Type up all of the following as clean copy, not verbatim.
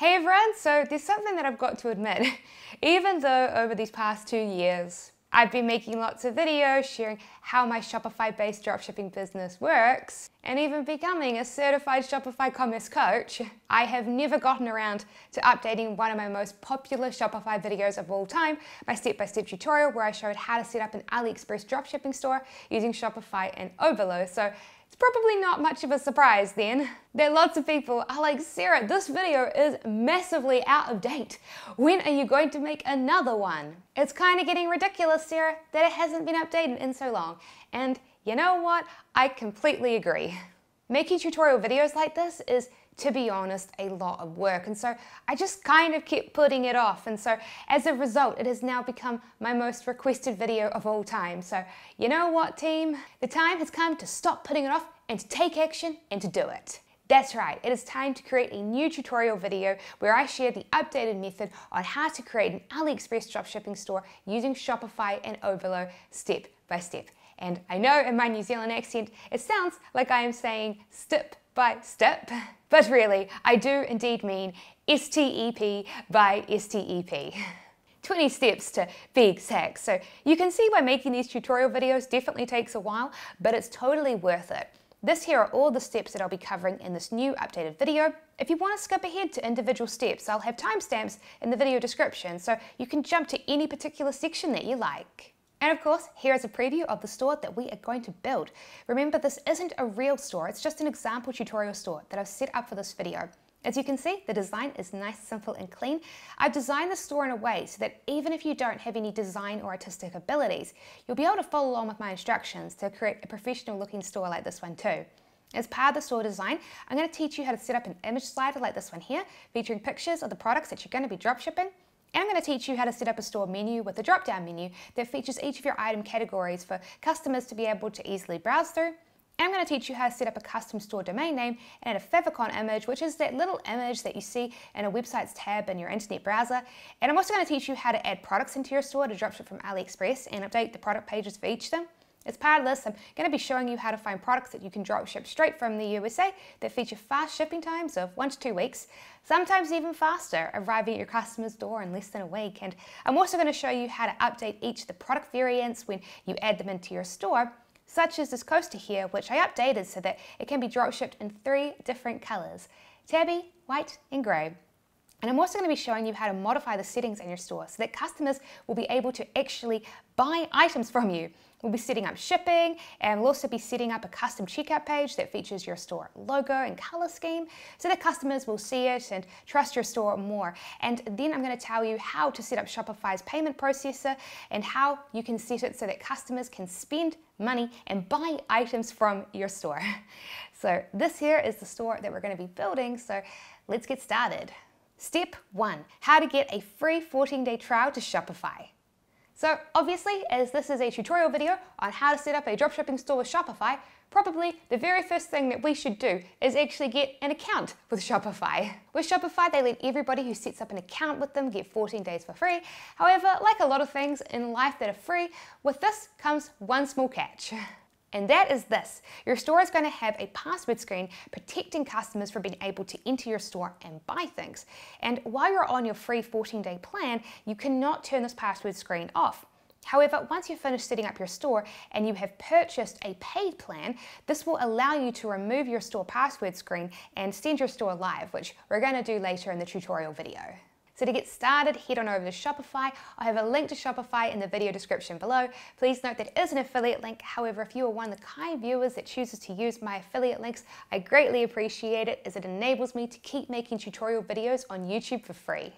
Hey everyone, so there's something that I've got to admit. Even though over these past 2 years, I've been making lots of videos sharing how my Shopify-based dropshipping business works, and even becoming a certified Shopify commerce coach, I have never gotten around to updating one of my most popular Shopify videos of all time, my step-by-step tutorial where I showed how to set up an AliExpress dropshipping store using Shopify and Oberlo. So it's probably not much of a surprise then that lots of people are like, Sarah, this video is massively out of date. When are you going to make another one? It's kind of getting ridiculous, Sarah, that it hasn't been updated in so long. And you know what? I completely agree. Making tutorial videos like this is, to be honest, a lot of work, and so I just kind of kept putting it off, and so as a result it has now become my most requested video of all time. So you know what, team? The time has come to stop putting it off and to take action and to do it. That's right, it is time to create a new tutorial video where I share the updated method on how to create an AliExpress dropshipping store using Shopify and Oberlo step by step. And I know in my New Zealand accent it sounds like I am saying step by step, but really I do indeed mean STEP by STEP. 20 steps to be exact. So you can see why making these tutorial videos definitely takes a while, but it's totally worth it. This here are all the steps that I'll be covering in this new updated video. If you want to skip ahead to individual steps, I'll have timestamps in the video description so you can jump to any particular section that you like. And of course, here is a preview of the store that we are going to build. Remember, this isn't a real store, it's just an example tutorial store that I've set up for this video. As you can see, the design is nice, simple and clean. I've designed the store in a way so that even if you don't have any design or artistic abilities, you'll be able to follow along with my instructions to create a professional looking store like this one too. As part of the store design, I'm going to teach you how to set up an image slider like this one here, featuring pictures of the products that you're going to be dropshipping. And I'm going to teach you how to set up a store menu with a drop-down menu that features each of your item categories for customers to be able to easily browse through. And I'm going to teach you how to set up a custom store domain name and a favicon image, which is that little image that you see in a website's tab in your internet browser. And I'm also going to teach you how to add products into your store to dropship from AliExpress and update the product pages for each of them. As part of this, I'm going to be showing you how to find products that you can dropship straight from the USA that feature fast shipping times of 1 to 2 weeks, sometimes even faster, arriving at your customer's door in less than a week. And I'm also going to show you how to update each of the product variants when you add them into your store, such as this coaster here, which I updated so that it can be dropshipped in 3 different colors: tabby, white, and gray. And I'm also going to be showing you how to modify the settings in your store so that customers will be able to actually buy items from you. We'll be setting up shipping, and we'll also be setting up a custom checkout page that features your store logo and color scheme so that customers will see it and trust your store more. And then I'm going to tell you how to set up Shopify's payment processor and how you can set it so that customers can spend money and buy items from your store. So this here is the store that we're going to be building, so let's get started. Step 1, how to get a free 14-day trial to Shopify. So obviously, as this is a tutorial video on how to set up a dropshipping store with Shopify, probably the very first thing that we should do is actually get an account with Shopify. With Shopify, they let everybody who sets up an account with them get 14 days for free. However, like a lot of things in life that are free, with this comes one small catch. And that is this. Your store is going to have a password screen protecting customers from being able to enter your store and buy things. And while you're on your free 14-day plan, you cannot turn this password screen off. However, once you've finished setting up your store and you have purchased a paid plan, this will allow you to remove your store password screen and send your store live, which we're going to do later in the tutorial video. So to get started, head on over to Shopify. I have a link to Shopify in the video description below. Please note that it is an affiliate link. However, if you are one of the kind viewers that chooses to use my affiliate links, I greatly appreciate it as it enables me to keep making tutorial videos on YouTube for free.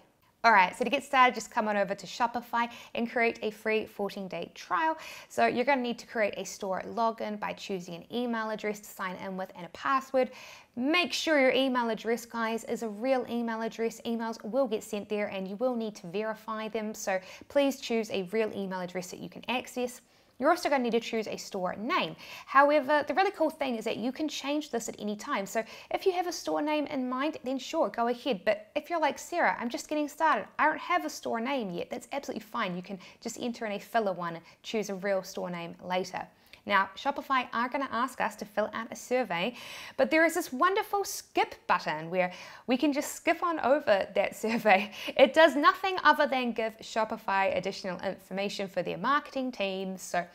Alright, so to get started, just come on over to Shopify and create a free 14-day trial. So you're going to need to create a store login by choosing an email address to sign in with and a password. Make sure your email address, guys, is a real email address. Emails will get sent there and you will need to verify them. So please choose a real email address that you can access. You're also going to need to choose a store name. However, the really cool thing is that you can change this at any time. So if you have a store name in mind, then sure, go ahead. But if you're like, Sarah, I'm just getting started, I don't have a store name yet, that's absolutely fine. You can just enter in a filler one and choose a real store name later. Now, Shopify are going to ask us to fill out a survey, but there is this wonderful skip button where we can just skip on over that survey. It does nothing other than give Shopify additional information for their marketing teams, so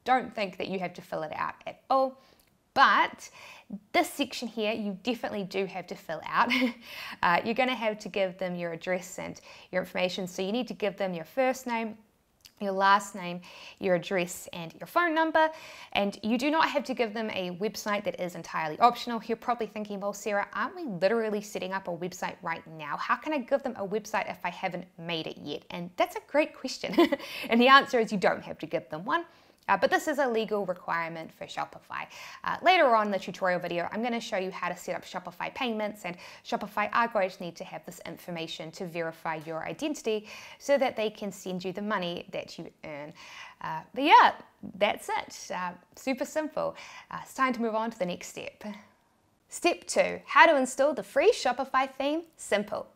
don't think that you have to fill it out at all. But this section here, you definitely do have to fill out. You're going to have to give them your address and your information. So you need to give them your first name, your last name, your address, and your phone number. And you do not have to give them a website. That is entirely optional. You're probably thinking, well, Sarah, aren't we literally setting up a website right now? How can I give them a website if I haven't made it yet? And that's a great question. And the answer is you don't have to give them one. But this is a legal requirement for Shopify. Later on in the tutorial video, I'm going to show you how to set up Shopify payments, and Shopify are going to need to have this information to verify your identity so that they can send you the money that you earn. But yeah, that's it. Super simple. It's time to move on to the next step. Step 2, how to install the free Shopify theme, simple.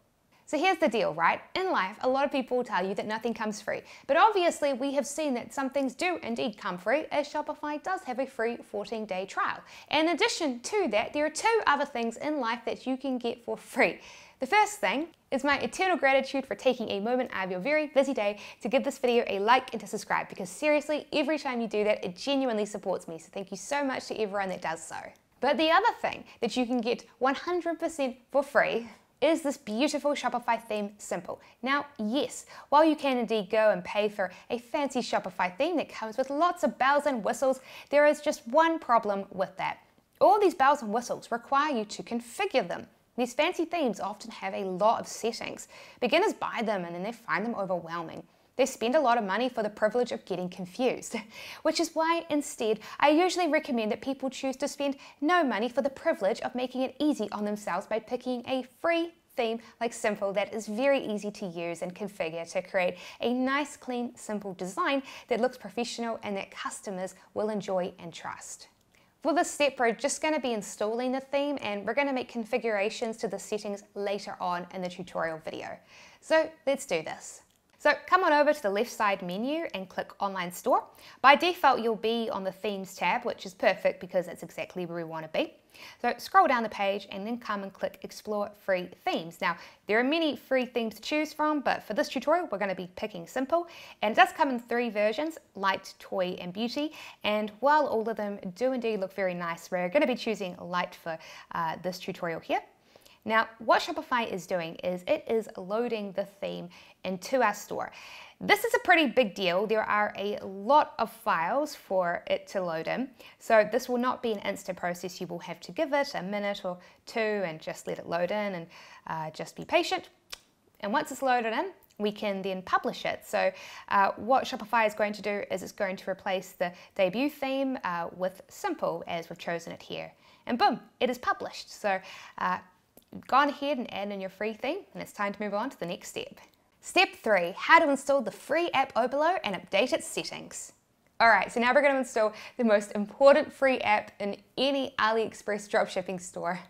So here's the deal, right? In life, a lot of people will tell you that nothing comes free. But obviously, we have seen that some things do indeed come free, as Shopify does have a free 14-day trial. In addition to that, there are 2 other things in life that you can get for free. The first thing is my eternal gratitude for taking a moment out of your very busy day to give this video a like and to subscribe, because seriously, every time you do that, it genuinely supports me. So thank you so much to everyone that does so. But the other thing that you can get 100% for free is this beautiful Shopify theme, simple. Now, yes, while you can indeed go and pay for a fancy Shopify theme that comes with lots of bells and whistles, there is just one problem with that. All these bells and whistles require you to configure them. These fancy themes often have a lot of settings. Beginners buy them and then they find them overwhelming. They spend a lot of money for the privilege of getting confused, which is why instead I usually recommend that people choose to spend no money for the privilege of making it easy on themselves by picking a free theme like Simple that is very easy to use and configure to create a nice, clean, simple design that looks professional and that customers will enjoy and trust. For this step, we're just going to be installing the theme, and we're going to make configurations to the settings later on in the tutorial video. So let's do this. So come on over to the left side menu and click Online Store. By default, you'll be on the Themes tab, which is perfect because that's exactly where we want to be. So scroll down the page and then come and click Explore Free Themes. Now, there are many free themes to choose from, but for this tutorial, we're going to be picking Simple. And it does come in 3 versions, Light, Toy, and Beauty. And while all of them do indeed look very nice, we're going to be choosing Light for this tutorial here. Now, what Shopify is doing is it is loading the theme into our store. This is a pretty big deal. There are a lot of files for it to load in. So this will not be an instant process. You will have to give it a minute or 2 and just let it load in and just be patient. And once it's loaded in, we can then publish it. So what Shopify is going to do is it's going to replace the debut theme with Simple as we've chosen it here. And boom, it is published. So go ahead and add in your free theme, and it's time to move on to the next step. Step 3, how to install the free app Oberlo and update its settings. Alright, so now we're going to install the most important free app in any AliExpress dropshipping store,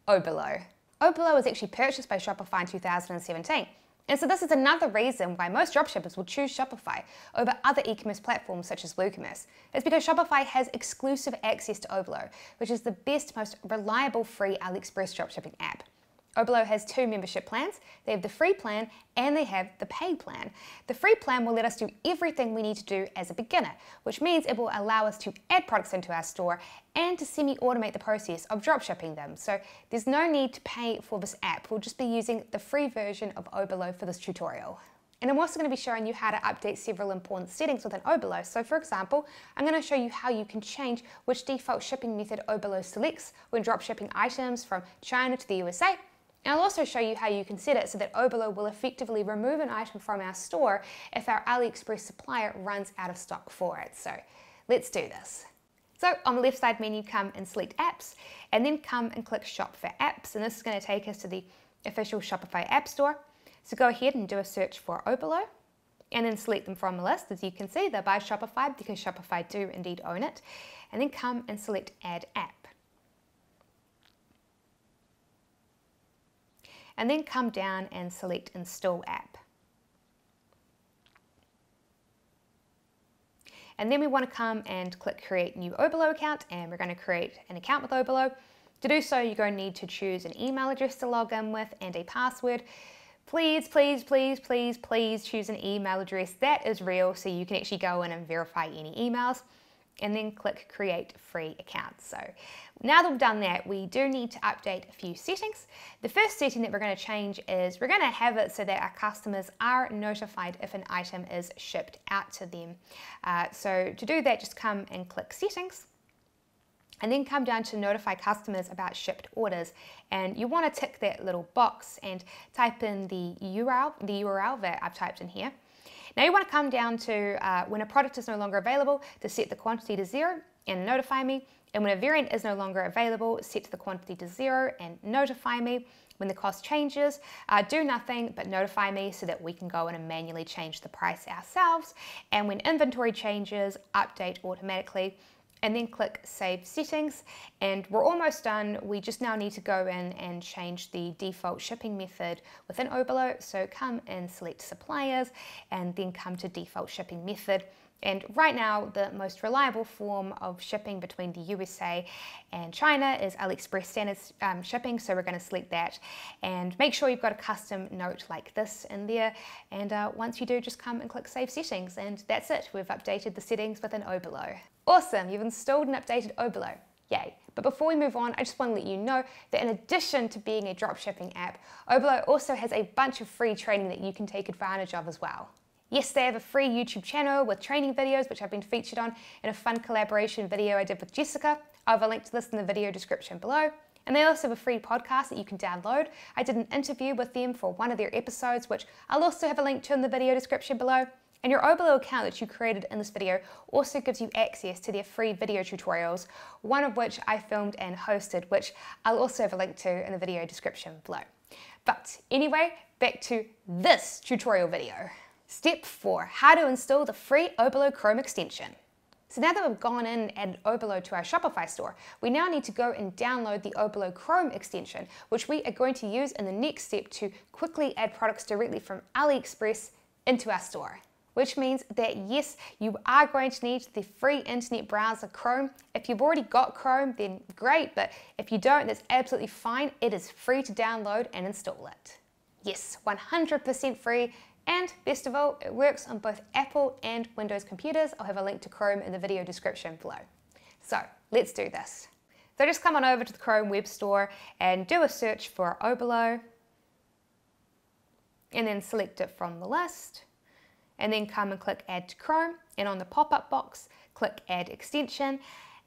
Oberlo. Oberlo was actually purchased by Shopify in 2017. And so this is another reason why most dropshippers will choose Shopify over other e-commerce platforms such as WooCommerce. It's because Shopify has exclusive access to Oberlo, which is the best, most reliable free AliExpress dropshipping app. Oberlo has 2 membership plans. They have the free plan and they have the paid plan. The free plan will let us do everything we need to do as a beginner, which means it will allow us to add products into our store and to semi-automate the process of dropshipping them. So there's no need to pay for this app. We'll just be using the free version of Oberlo for this tutorial. And I'm also going to be showing you how to update several important settings within Oberlo. So for example, I'm going to show you how you can change which default shipping method Oberlo selects when dropshipping items from China to the USA. And I'll also show you how you can set it so that Oberlo will effectively remove an item from our store if our AliExpress supplier runs out of stock for it. So let's do this. So on the left side menu, come and select Apps, and then come and click Shop for Apps. And this is going to take us to the official Shopify App Store. So go ahead and do a search for Oberlo, and then select them from the list. As you can see, they're by Shopify because Shopify do indeed own it. And then come and select Add App. And then come down and select Install App. And then we want to come and click create new Oberlo account, and we're going to create an account with Oberlo. To do so, you're going to need to choose an email address to log in with and a password. Please, please, please, please, please choose an email address that is real so you can actually go in and verify any emails. And then click create free account. So now that we've done that, we do need to update a few settings. The first setting that we're going to change is we're going to have it so that our customers are notified if an item is shipped out to them. So to do that, just come and click settings, and then come down to notify customers about shipped orders. And you want to tick that little box and type in the URL that I've typed in here. Now you want to come down to when a product is no longer available, to set the quantity to 0 and notify me. And when a variant is no longer available, set the quantity to 0 and notify me. When the cost changes, do nothing but notify me so that we can go in and manually change the price ourselves. And when inventory changes, update automatically. And then click Save Settings, and we're almost done. We just now need to go in and change the default shipping method within Oberlo. So come and select Suppliers, and then come to Default Shipping Method. And right now, the most reliable form of shipping between the USA and China is AliExpress standard shipping, so we're going to select that. And make sure you've got a custom note like this in there. And once you do, just come and click Save Settings, and that's it. We've updated the settings within Oberlo. Awesome, you've installed and updated Oberlo. Yay. But before we move on, I just want to let you know that in addition to being a dropshipping app, Oberlo also has a bunch of free training that you can take advantage of as well. Yes, they have a free YouTube channel with training videos, which I've been featured on in a fun collaboration video I did with Jessica. I'll have a link to this in the video description below. And they also have a free podcast that you can download. I did an interview with them for one of their episodes, which I'll also have a link to in the video description below. And your Oberlo account that you created in this video also gives you access to their free video tutorials, one of which I filmed and hosted, which I'll also have a link to in the video description below. But anyway, back to this tutorial video. Step 4, how to install the free Oberlo Chrome extension. So now that we've gone in and added Oberlo to our Shopify store, we now need to go and download the Oberlo Chrome extension, which we are going to use in the next step to quickly add products directly from AliExpress into our store. Which means that yes, you are going to need the free internet browser Chrome. If you've already got Chrome, then great, but if you don't, that's absolutely fine. It is free to download and install it. Yes, 100% free, and best of all, it works on both Apple and Windows computers. I'll have a link to Chrome in the video description below. So let's do this. So just come on over to the Chrome web store and do a search for Oberlo, and then select it from the list. And then come and click Add to Chrome, and on the pop-up box, click Add Extension,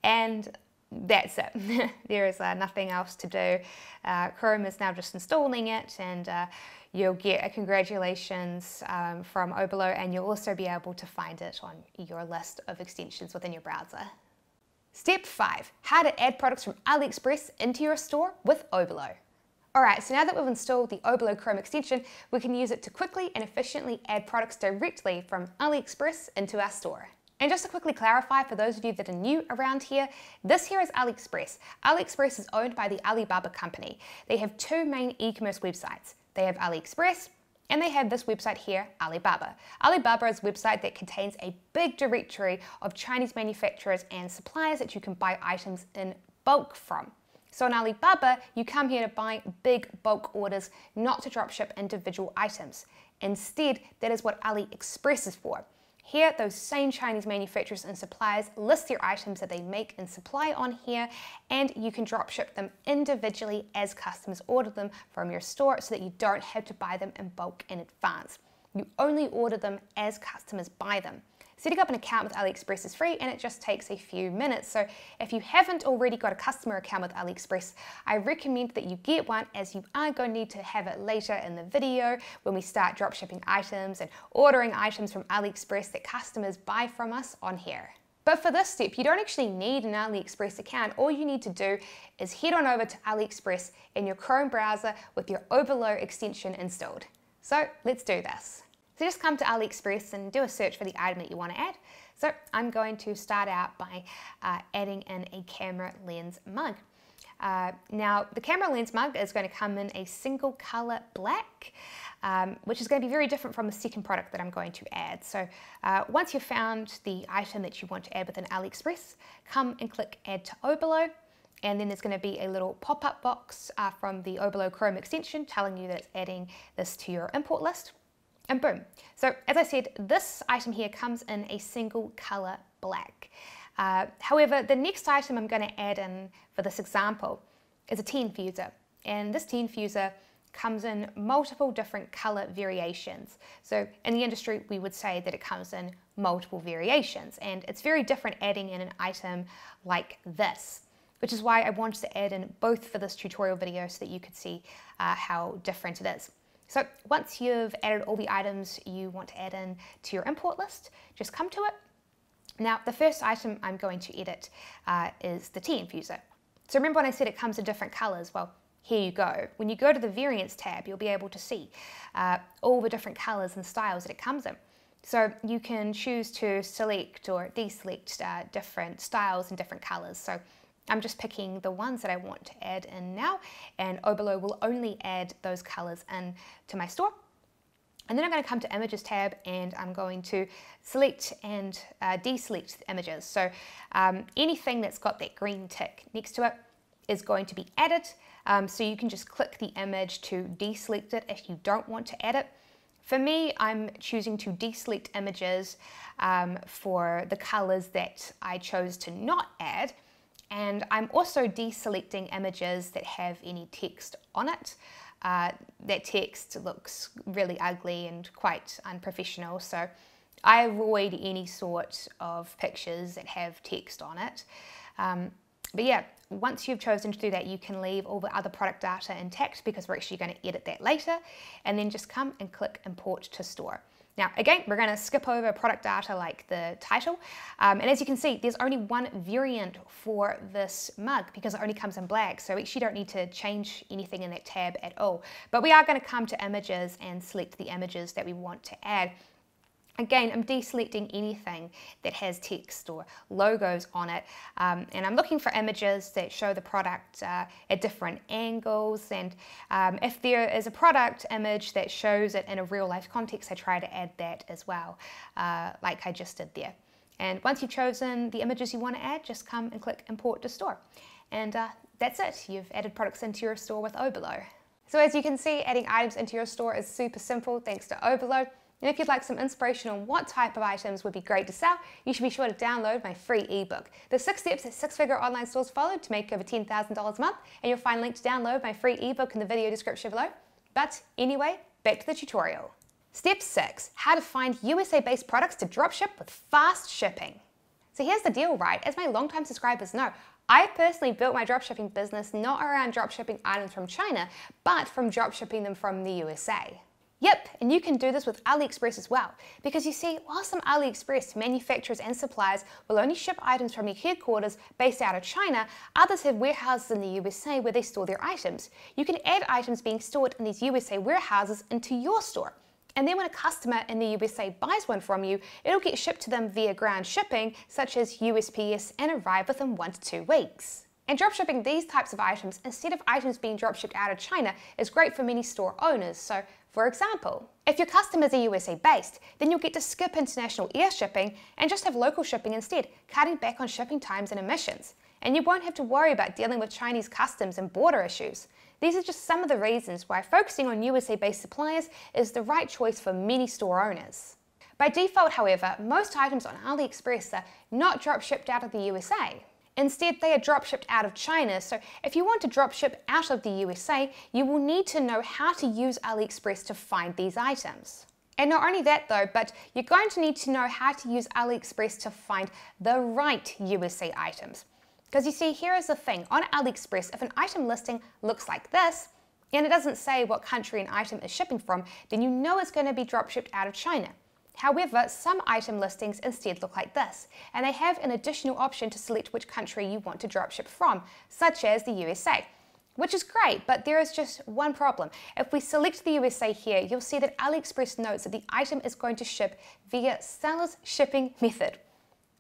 and that's it. There is nothing else to do. Chrome is now just installing it, and you'll get a congratulations from Oberlo, and you'll also be able to find it on your list of extensions within your browser. Step 5, how to add products from AliExpress into your store with Oberlo. Alright, so now that we've installed the Oberlo Chrome extension, we can use it to quickly and efficiently add products directly from AliExpress into our store. And just to quickly clarify for those of you that are new around here, this here is AliExpress. AliExpress is owned by the Alibaba company. They have two main e-commerce websites. They have AliExpress, and they have this website here, Alibaba. Alibaba is a website that contains a big directory of Chinese manufacturers and suppliers that you can buy items in bulk from. So on Alibaba, you come here to buy big bulk orders, not to dropship individual items. Instead, that is what AliExpress is for. Here, those same Chinese manufacturers and suppliers list their items that they make and supply on here, and you can dropship them individually as customers order them from your store so that you don't have to buy them in bulk in advance. You only order them as customers buy them. Setting up an account with AliExpress is free, and it just takes a few minutes. So if you haven't already got a customer account with AliExpress, I recommend that you get one, as you are going to need to have it later in the video when we start dropshipping items and ordering items from AliExpress that customers buy from us on here. But for this step, you don't actually need an AliExpress account. All you need to do is head on over to AliExpress in your Chrome browser with your Oberlo extension installed. So let's do this. So just come to AliExpress and do a search for the item that you want to add. So I'm going to start out by adding in a camera lens mug. Now, the camera lens mug is going to come in a single color black, which is going to be very different from the second product that I'm going to add. So once you've found the item that you want to add within AliExpress, come and click Add to Oberlo. And then there's going to be a little pop-up box from the Oberlo Chrome extension telling you that it's adding this to your import list. And boom. So as I said, this item here comes in a single color black. However, the next item I'm going to add in for this example is a tea infuser. And this tea infuser comes in multiple different color variations. So in the industry, we would say that it comes in multiple variations. And it's very different adding in an item like this, which is why I wanted to add in both for this tutorial video so that you could see how different it is. So once you've added all the items you want to add in to your import list, just come to it. Now, the first item I'm going to edit is the tea infuser. So remember when I said it comes in different colors? Well, here you go. When you go to the variants tab, you'll be able to see all the different colors and styles that it comes in. So you can choose to select or deselect different styles and different colors. So I'm just picking the ones that I want to add in now, and Oberlo will only add those colors in to my store. And then I'm going to come to Images tab, and I'm going to select and deselect the images. So anything that's got that green tick next to it is going to be added. So you can just click the image to deselect it if you don't want to add it. For me, I'm choosing to deselect images for the colors that I chose to not add. And I'm also deselecting images that have any text on it. That text looks really ugly and quite unprofessional, so I avoid any sort of pictures that have text on it. But yeah, once you've chosen to do that, you can leave all the other product data intact because we're actually going to edit that later, and then just come and click Import to Store. Now, again, we're going to skip over product data like the title. And as you can see, there's only one variant for this mug because it only comes in black. So we actually don't need to change anything in that tab at all. But we are going to come to images and select the images that we want to add. Again, I'm deselecting anything that has text or logos on it, and I'm looking for images that show the product at different angles, and if there is a product image that shows it in a real life context, I try to add that as well, like I just did there. And once you've chosen the images you want to add, just come and click Import to Store. And that's it. You've added products into your store with Oberlo. So as you can see, adding items into your store is super simple thanks to Oberlo. And if you'd like some inspiration on what type of items would be great to sell, you should be sure to download my free ebook. The 6 steps that six-figure online stores follow to make over $10,000 a month, and you'll find a link to download my free ebook in the video description below. But anyway, back to the tutorial. Step 6, how to find USA-based products to dropship with fast shipping. So here's the deal, right? As my longtime subscribers know, I personally built my dropshipping business not around dropshipping items from China, but from dropshipping them from the USA. Yep, and you can do this with AliExpress as well, because you see, while some AliExpress manufacturers and suppliers will only ship items from their headquarters based out of China, others have warehouses in the USA where they store their items. You can add items being stored in these USA warehouses into your store. And then when a customer in the USA buys one from you, it'll get shipped to them via ground shipping, such as USPS, and arrive within 1 to 2 weeks. And dropshipping these types of items instead of items being dropshipped out of China is great for many store owners. So, for example, if your customers are USA based, then you'll get to skip international air shipping and just have local shipping instead, cutting back on shipping times and emissions. And you won't have to worry about dealing with Chinese customs and border issues. These are just some of the reasons why focusing on USA based suppliers is the right choice for many store owners. By default, however, most items on AliExpress are not dropshipped out of the USA. Instead, they are dropshipped out of China, so if you want to dropship out of the USA, you will need to know how to use AliExpress to find these items. And not only that though, but you're going to need to know how to use AliExpress to find the right USA items. Because you see, here is the thing, on AliExpress, if an item listing looks like this, and it doesn't say what country an item is shipping from, then you know it's going to be dropshipped out of China. However, some item listings instead look like this, and they have an additional option to select which country you want to dropship from, such as the USA, which is great, but there is just one problem. If we select the USA here, you'll see that AliExpress notes that the item is going to ship via seller's shipping method.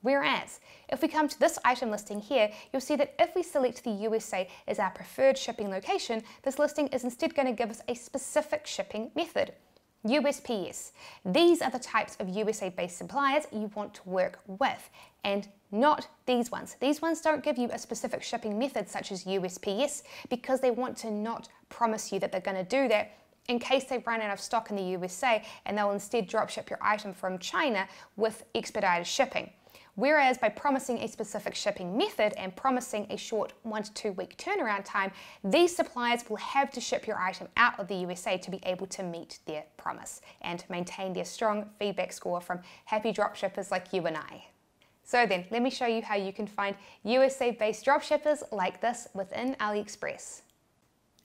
Whereas, if we come to this item listing here, you'll see that if we select the USA as our preferred shipping location, this listing is instead going to give us a specific shipping method. USPS. These are the types of USA-based suppliers you want to work with, and not these ones. These ones don't give you a specific shipping method such as USPS because they want to not promise you that they're going to do that in case they run out of stock in the USA, and they'll instead dropship your item from China with expedited shipping. Whereas by promising a specific shipping method and promising a short 1 to 2 week turnaround time, these suppliers will have to ship your item out of the USA to be able to meet their promise and maintain their strong feedback score from happy dropshippers like you and I. So then, let me show you how you can find USA-based dropshippers like this within AliExpress.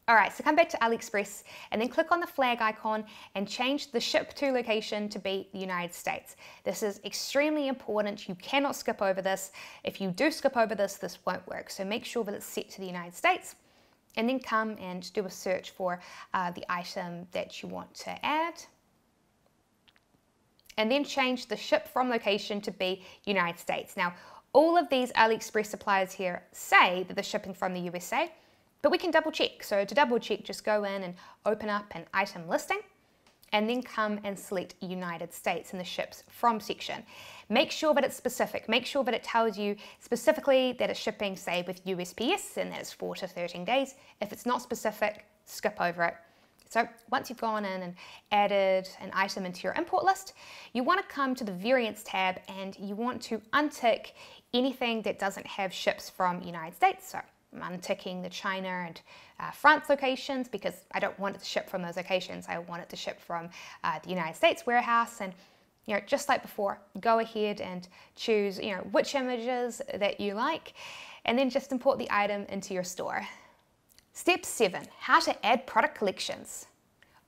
Alright, so come back to AliExpress and then click on the flag icon and change the ship to location to be the United States. This is extremely important. You cannot skip over this. If you do skip over this, this won't work. So make sure that it's set to the United States and then come and do a search for the item that you want to add. And then change the ship from location to be United States. Now, all of these AliExpress suppliers here say that they're shipping from the USA, but we can double check. So to double check, just go in and open up an item listing and then come and select United States in the ships from section. Make sure that it's specific. Make sure that it tells you specifically that it's shipping, say, with USPS and that it's 4 to 13 days. If it's not specific, skip over it. So once you've gone in and added an item into your import list, you want to come to the variants tab and you want to untick anything that doesn't have ships from United States. So I'm unticking the China and France locations because I don't want it to ship from those locations. I want it to ship from the United States warehouse. And just like before, go ahead and choose which images that you like, and then just import the item into your store. Step 7, how to add product collections.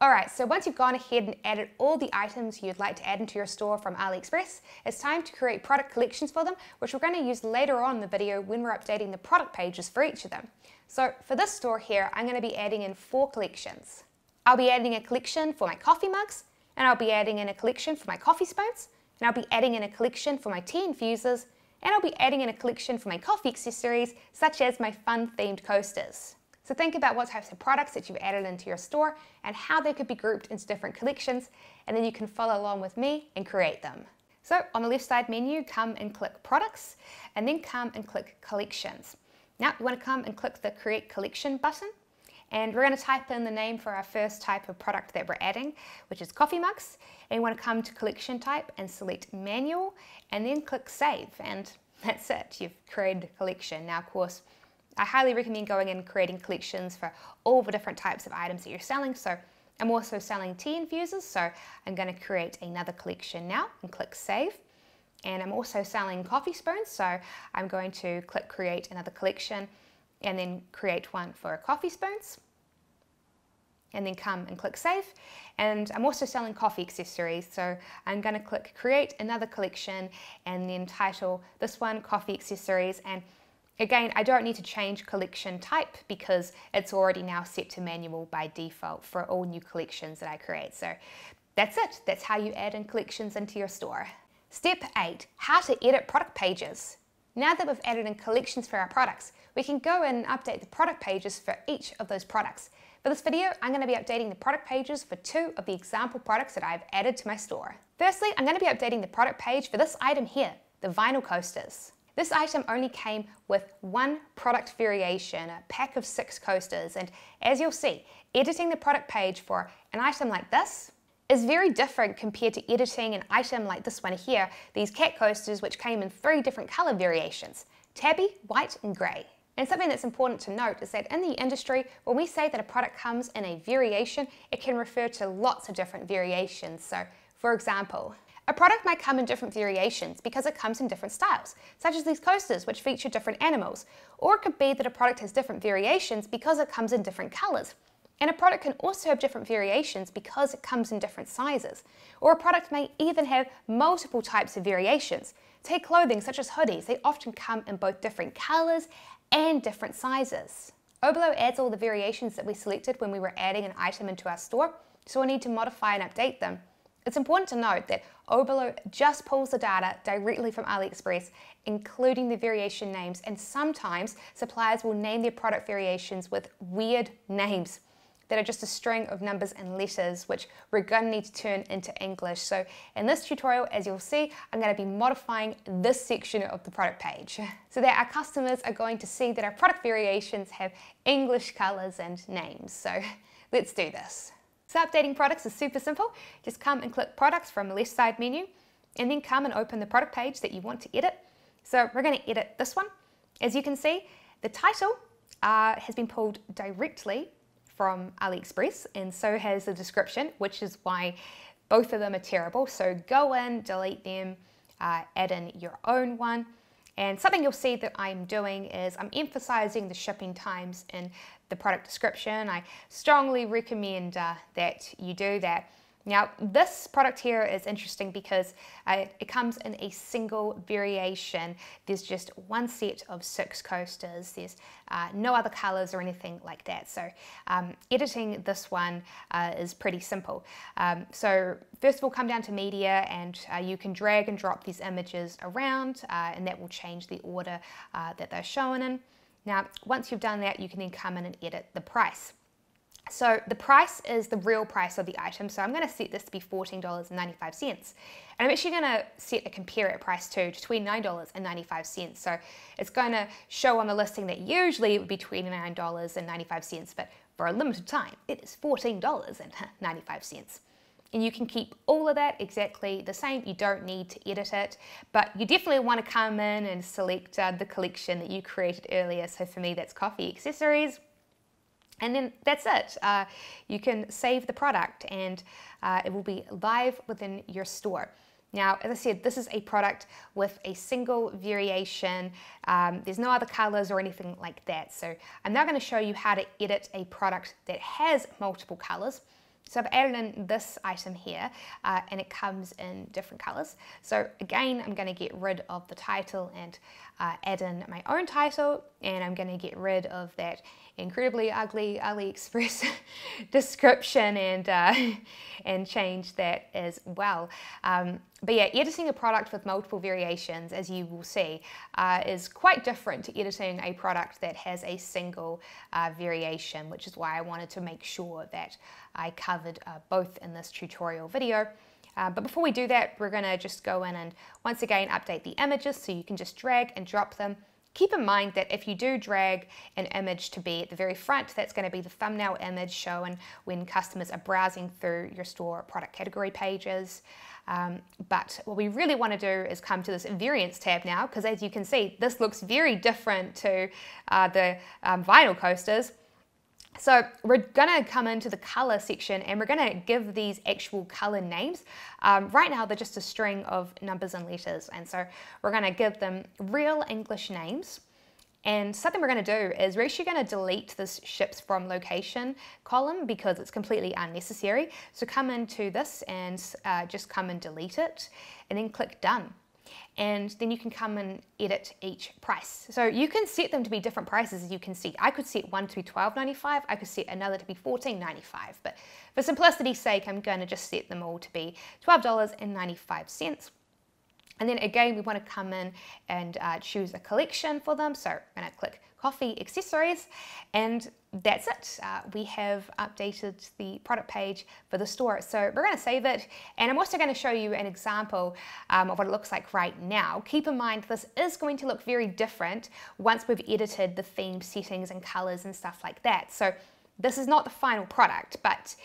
Alright, so once you've gone ahead and added all the items you'd like to add into your store from AliExpress, it's time to create product collections for them, which we're going to use later on in the video when we're updating the product pages for each of them. So for this store here, I'm going to be adding in 4 collections. I'll be adding a collection for my coffee mugs, and I'll be adding in a collection for my coffee spoons, and I'll be adding in a collection for my tea infusers, and I'll be adding in a collection for my coffee accessories, such as my fun-themed coasters. So think about what types of products that you've added into your store and how they could be grouped into different collections, and then you can follow along with me and create them. So on the left side menu, come and click Products, and then come and click Collections. Now you want to come and click the Create Collection button, and we're going to type in the name for our first type of product that we're adding, which is coffee mugs, and you want to come to Collection Type and select Manual, and then click Save, and that's it. You've created a collection. Now, of course, I highly recommend going in and creating collections for all the different types of items that you're selling. So I'm also selling tea infusers, so I'm going to create another collection now and click Save. And I'm also selling coffee spoons, so I'm going to click Create Another Collection and then create one for coffee spoons. And then come and click Save. And I'm also selling coffee accessories, so I'm going to click Create Another Collection and then title this one Coffee Accessories. And again, I don't need to change collection type because it's already now set to manual by default for all new collections that I create. So that's it. That's how you add in collections into your store. Step 8, how to edit product pages. Now that we've added in collections for our products, we can go in and update the product pages for each of those products. For this video, I'm going to be updating the product pages for 2 of the example products that I've added to my store. Firstly, I'm going to be updating the product page for this item here, the vinyl coasters. This item only came with 1 product variation, a pack of 6 coasters, and as you'll see, editing the product page for an item like this is very different compared to editing an item like this one here, these cat coasters, which came in 3 different color variations, tabby, white, and grey. And something that's important to note is that in the industry, when we say that a product comes in a variation, it can refer to lots of different variations. So, for example, a product might come in different variations because it comes in different styles, such as these coasters which feature different animals. Or it could be that a product has different variations because it comes in different colors. And a product can also have different variations because it comes in different sizes. Or a product may even have multiple types of variations. Take clothing such as hoodies, they often come in both different colors and different sizes. Oberlo adds all the variations that we selected when we were adding an item into our store, so we'll need to modify and update them. It's important to note that Oberlo just pulls the data directly from AliExpress, including the variation names, and sometimes suppliers will name their product variations with weird names that are just a string of numbers and letters, which we're going to need to turn into English. So in this tutorial, as you'll see, I'm going to be modifying this section of the product page so that our customers are going to see that our product variations have English colors and names. So let's do this. So updating products is super simple. Just come and click products from the left side menu, and then come and open the product page that you want to edit. So we're going to edit this one. As you can see, the title has been pulled directly from AliExpress, and so has the description, which is why both of them are terrible. So go in, delete them, add in your own one. And something you'll see that I'm doing is I'm emphasizing the shipping times in the product description. I strongly recommend that you do that. Now, this product here is interesting because it comes in a single variation. There's just one set of 6 coasters. There's no other colors or anything like that. So editing this one is pretty simple. So first of all, come down to media, and you can drag and drop these images around, and that will change the order that they're shown in. Now, once you've done that, you can then come in and edit the price. So the price is the real price of the item. So I'm going to set this to be $14.95. And I'm actually going to set a compare it price too, to $29.95. So it's going to show on the listing that usually it would be $29.95, but for a limited time, it is $14.95. And you can keep all of that exactly the same. You don't need to edit it, but you definitely want to come in and select the collection that you created earlier. So for me, that's coffee accessories. And then that's it. You can save the product, and it will be live within your store. Now, as I said, this is a product with a single variation. There's no other colors or anything like that. So I'm now going to show you how to edit a product that has multiple colors. So I've added in this item here, and it comes in different colors. So again, I'm going to get rid of the title and add in my own title, and I'm going to get rid of that incredibly ugly AliExpress description and change that as well. But yeah, editing a product with multiple variations, as you will see, is quite different to editing a product that has a single variation, which is why I wanted to make sure that I covered both in this tutorial video. But before we do that, we're going to just go in and once again update the images, so you can just drag and drop them. Keep in mind that if you do drag an image to be at the very front, that's going to be the thumbnail image shown when customers are browsing through your store product category pages. But what we really want to do is come to this variants tab now, because as you can see, this looks very different to the vinyl coasters. So we're going to come into the color section, and we're going to give these actual color names. Right now they're just a string of numbers and letters, and so we're going to give them real English names. And something we're going to do is we're actually going to delete this ships from location column because it's completely unnecessary. So come into this and just come and delete it, and then click done. And then you can come and edit each price. So you can set them to be different prices, as you can see. I could set one to be $12.95, I could set another to be $14.95, but for simplicity's sake, I'm going to just set them all to be $12.95. And then again, we want to come in and choose a collection for them. So I'm going to click coffee accessories, and that's it. We have updated the product page for the store. So we're going to save it, and I'm also going to show you an example of what it looks like right now. Keep in mind this is going to look very different once we've edited the theme settings and colors and stuff like that. So this is not the final product, but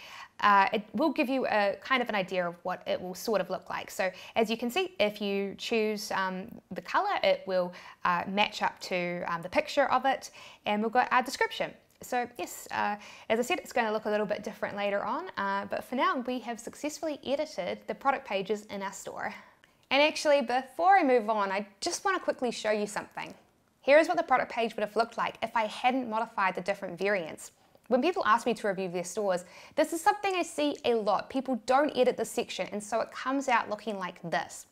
it will give you a kind of an idea of what it will sort of look like. So as you can see, if you choose the color, it will match up to the picture of it, and we've got our description. So yes, as I said, it's going to look a little bit different later on, but for now we have successfully edited the product pages in our store. And actually, before I move on, I just want to quickly show you something. Here's what the product page would have looked like if I hadn't modified the different variants. When people ask me to review their stores, this is something I see a lot. People don't edit this section, and so it comes out looking like this.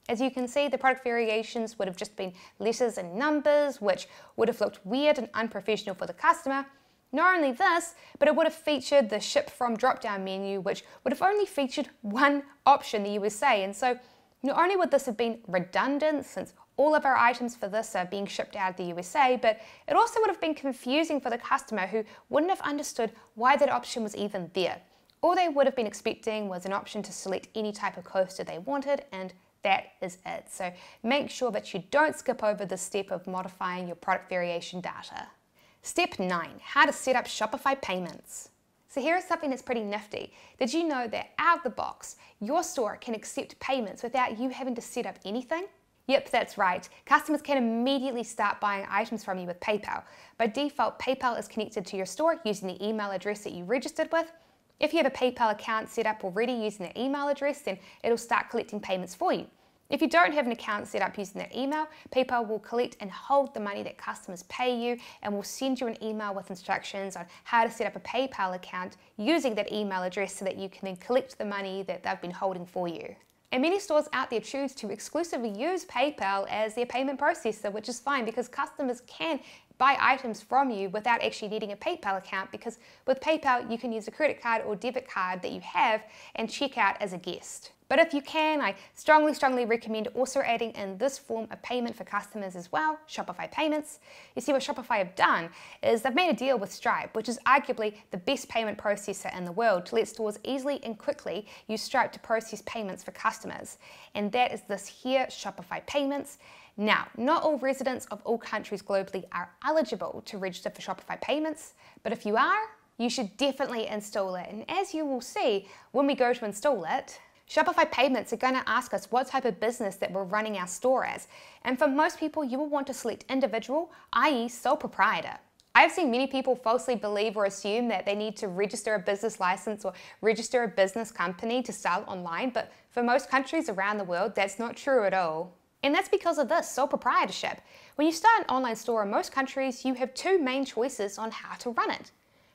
As you can see, the product variations would have just been letters and numbers, which would have looked weird and unprofessional for the customer. Not only this, but it would have featured the ship from drop-down menu, which would have only featured one option, the USA. And so not only would this have been redundant, since all of our items for this are being shipped out of the USA, but it also would have been confusing for the customer who wouldn't have understood why that option was even there. All they would have been expecting was an option to select any type of coaster they wanted, and that is it. So make sure that you don't skip over the step of modifying your product variation data. Step 9, how to set up Shopify payments. So here is something that's pretty nifty. Did you know that out of the box, your store can accept payments without you having to set up anything? Yep, that's right. Customers can immediately start buying items from you with PayPal. By default, PayPal is connected to your store using the email address that you registered with. If you have a PayPal account set up already using the email address, then it'll start collecting payments for you. If you don't have an account set up using that email, PayPal will collect and hold the money that customers pay you and will send you an email with instructions on how to set up a PayPal account using that email address so that you can then collect the money that they've been holding for you. And many stores out there choose to exclusively use PayPal as their payment processor, which is fine because customers can buy items from you without actually needing a PayPal account, because with PayPal you can use a credit card or debit card that you have and check out as a guest. But if you can, I strongly recommend also adding in this form of payment for customers as well, Shopify Payments. You see, what Shopify have done is they've made a deal with Stripe, which is arguably the best payment processor in the world, to let stores easily and quickly use Stripe to process payments for customers. And that is this here, Shopify Payments. Now, not all residents of all countries globally are eligible to register for Shopify Payments, but if you are, you should definitely install it. And as you will see when we go to install it, Shopify Payments are going to ask us what type of business that we're running our store as. And for most people, you will want to select individual, i.e. sole proprietor. I've seen many people falsely believe or assume that they need to register a business license or register a business company to sell online, but for most countries around the world, that's not true at all. And that's because of this, sole proprietorship. When you start an online store in most countries, you have two main choices on how to run it.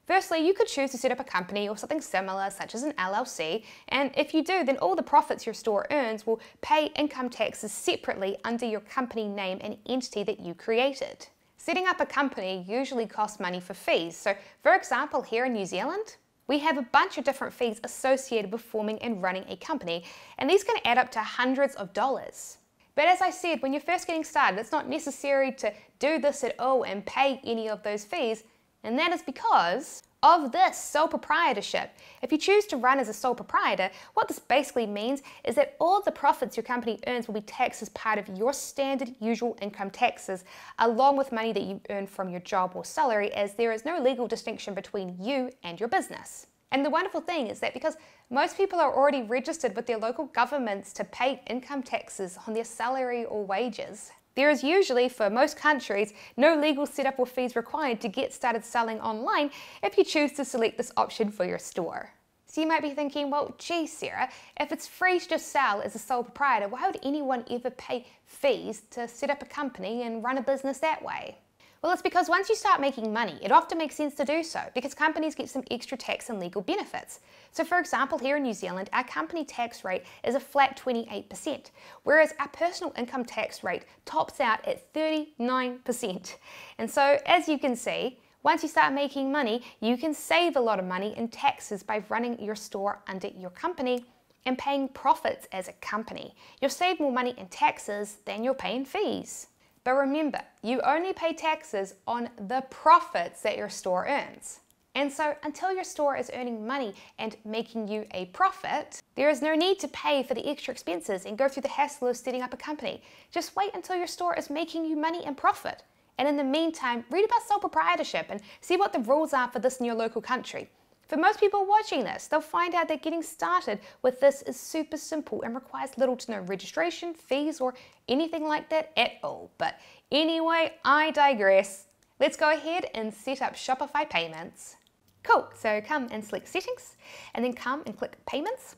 Firstly, you could choose to set up a company or something similar, such as an LLC, and if you do, then all the profits your store earns will pay income taxes separately under your company name and entity that you created. Setting up a company usually costs money for fees. So, for example, here in New Zealand, we have a bunch of different fees associated with forming and running a company, and these can add up to hundreds of dollars. But as I said, when you're first getting started, it's not necessary to do this at all and pay any of those fees. And that is because of this sole proprietorship. If you choose to run as a sole proprietor, what this basically means is that all the profits your company earns will be taxed as part of your standard usual income taxes, along with money that you earn from your job or salary, as there is no legal distinction between you and your business. And the wonderful thing is that because most people are already registered with their local governments to pay income taxes on their salary or wages, there is usually, for most countries, no legal setup or fees required to get started selling online if you choose to select this option for your store. So you might be thinking, well, gee, Sarah, if it's free to just sell as a sole proprietor, why would anyone ever pay fees to set up a company and run a business that way? Well, it's because once you start making money, it often makes sense to do so because companies get some extra tax and legal benefits. So for example, here in New Zealand, our company tax rate is a flat 28%, whereas our personal income tax rate tops out at 39%. And so as you can see, once you start making money, you can save a lot of money in taxes by running your store under your company and paying profits as a company. You'll save more money in taxes than you'll pay in fees. But remember, you only pay taxes on the profits that your store earns. And so until your store is earning money and making you a profit, there is no need to pay for the extra expenses and go through the hassle of setting up a company. Just wait until your store is making you money and profit. And in the meantime, read about sole proprietorship and see what the rules are for this in your local country. For most people watching this, they'll find out that getting started with this is super simple and requires little to no registration, fees, or anything like that at all. But anyway, I digress. Let's go ahead and set up Shopify Payments. Cool, so come and select Settings, and then come and click Payments,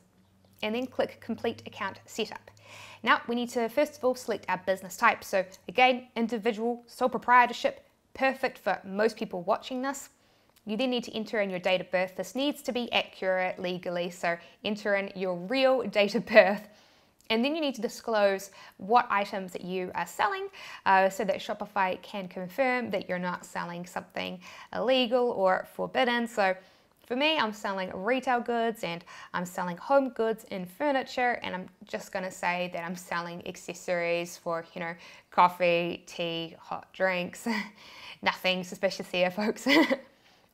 and then click Complete Account Setup. Now, we need to first of all select our business type. So again, individual, sole proprietorship, perfect for most people watching this. You then need to enter in your date of birth. This needs to be accurate legally, so enter in your real date of birth. And then you need to disclose what items that you are selling so that Shopify can confirm that you're not selling something illegal or forbidden. So for me, I'm selling retail goods and I'm selling home goods and furniture, and I'm just going to say that I'm selling accessories for, coffee, tea, hot drinks. Nothing suspicious here, folks.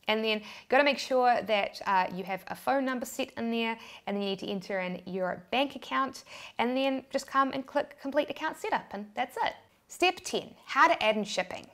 And then got to make sure that you have a phone number set in there, and then you need to enter in your bank account, and then just come and click complete account setup, and that's it. Step 10, how to add in shipping.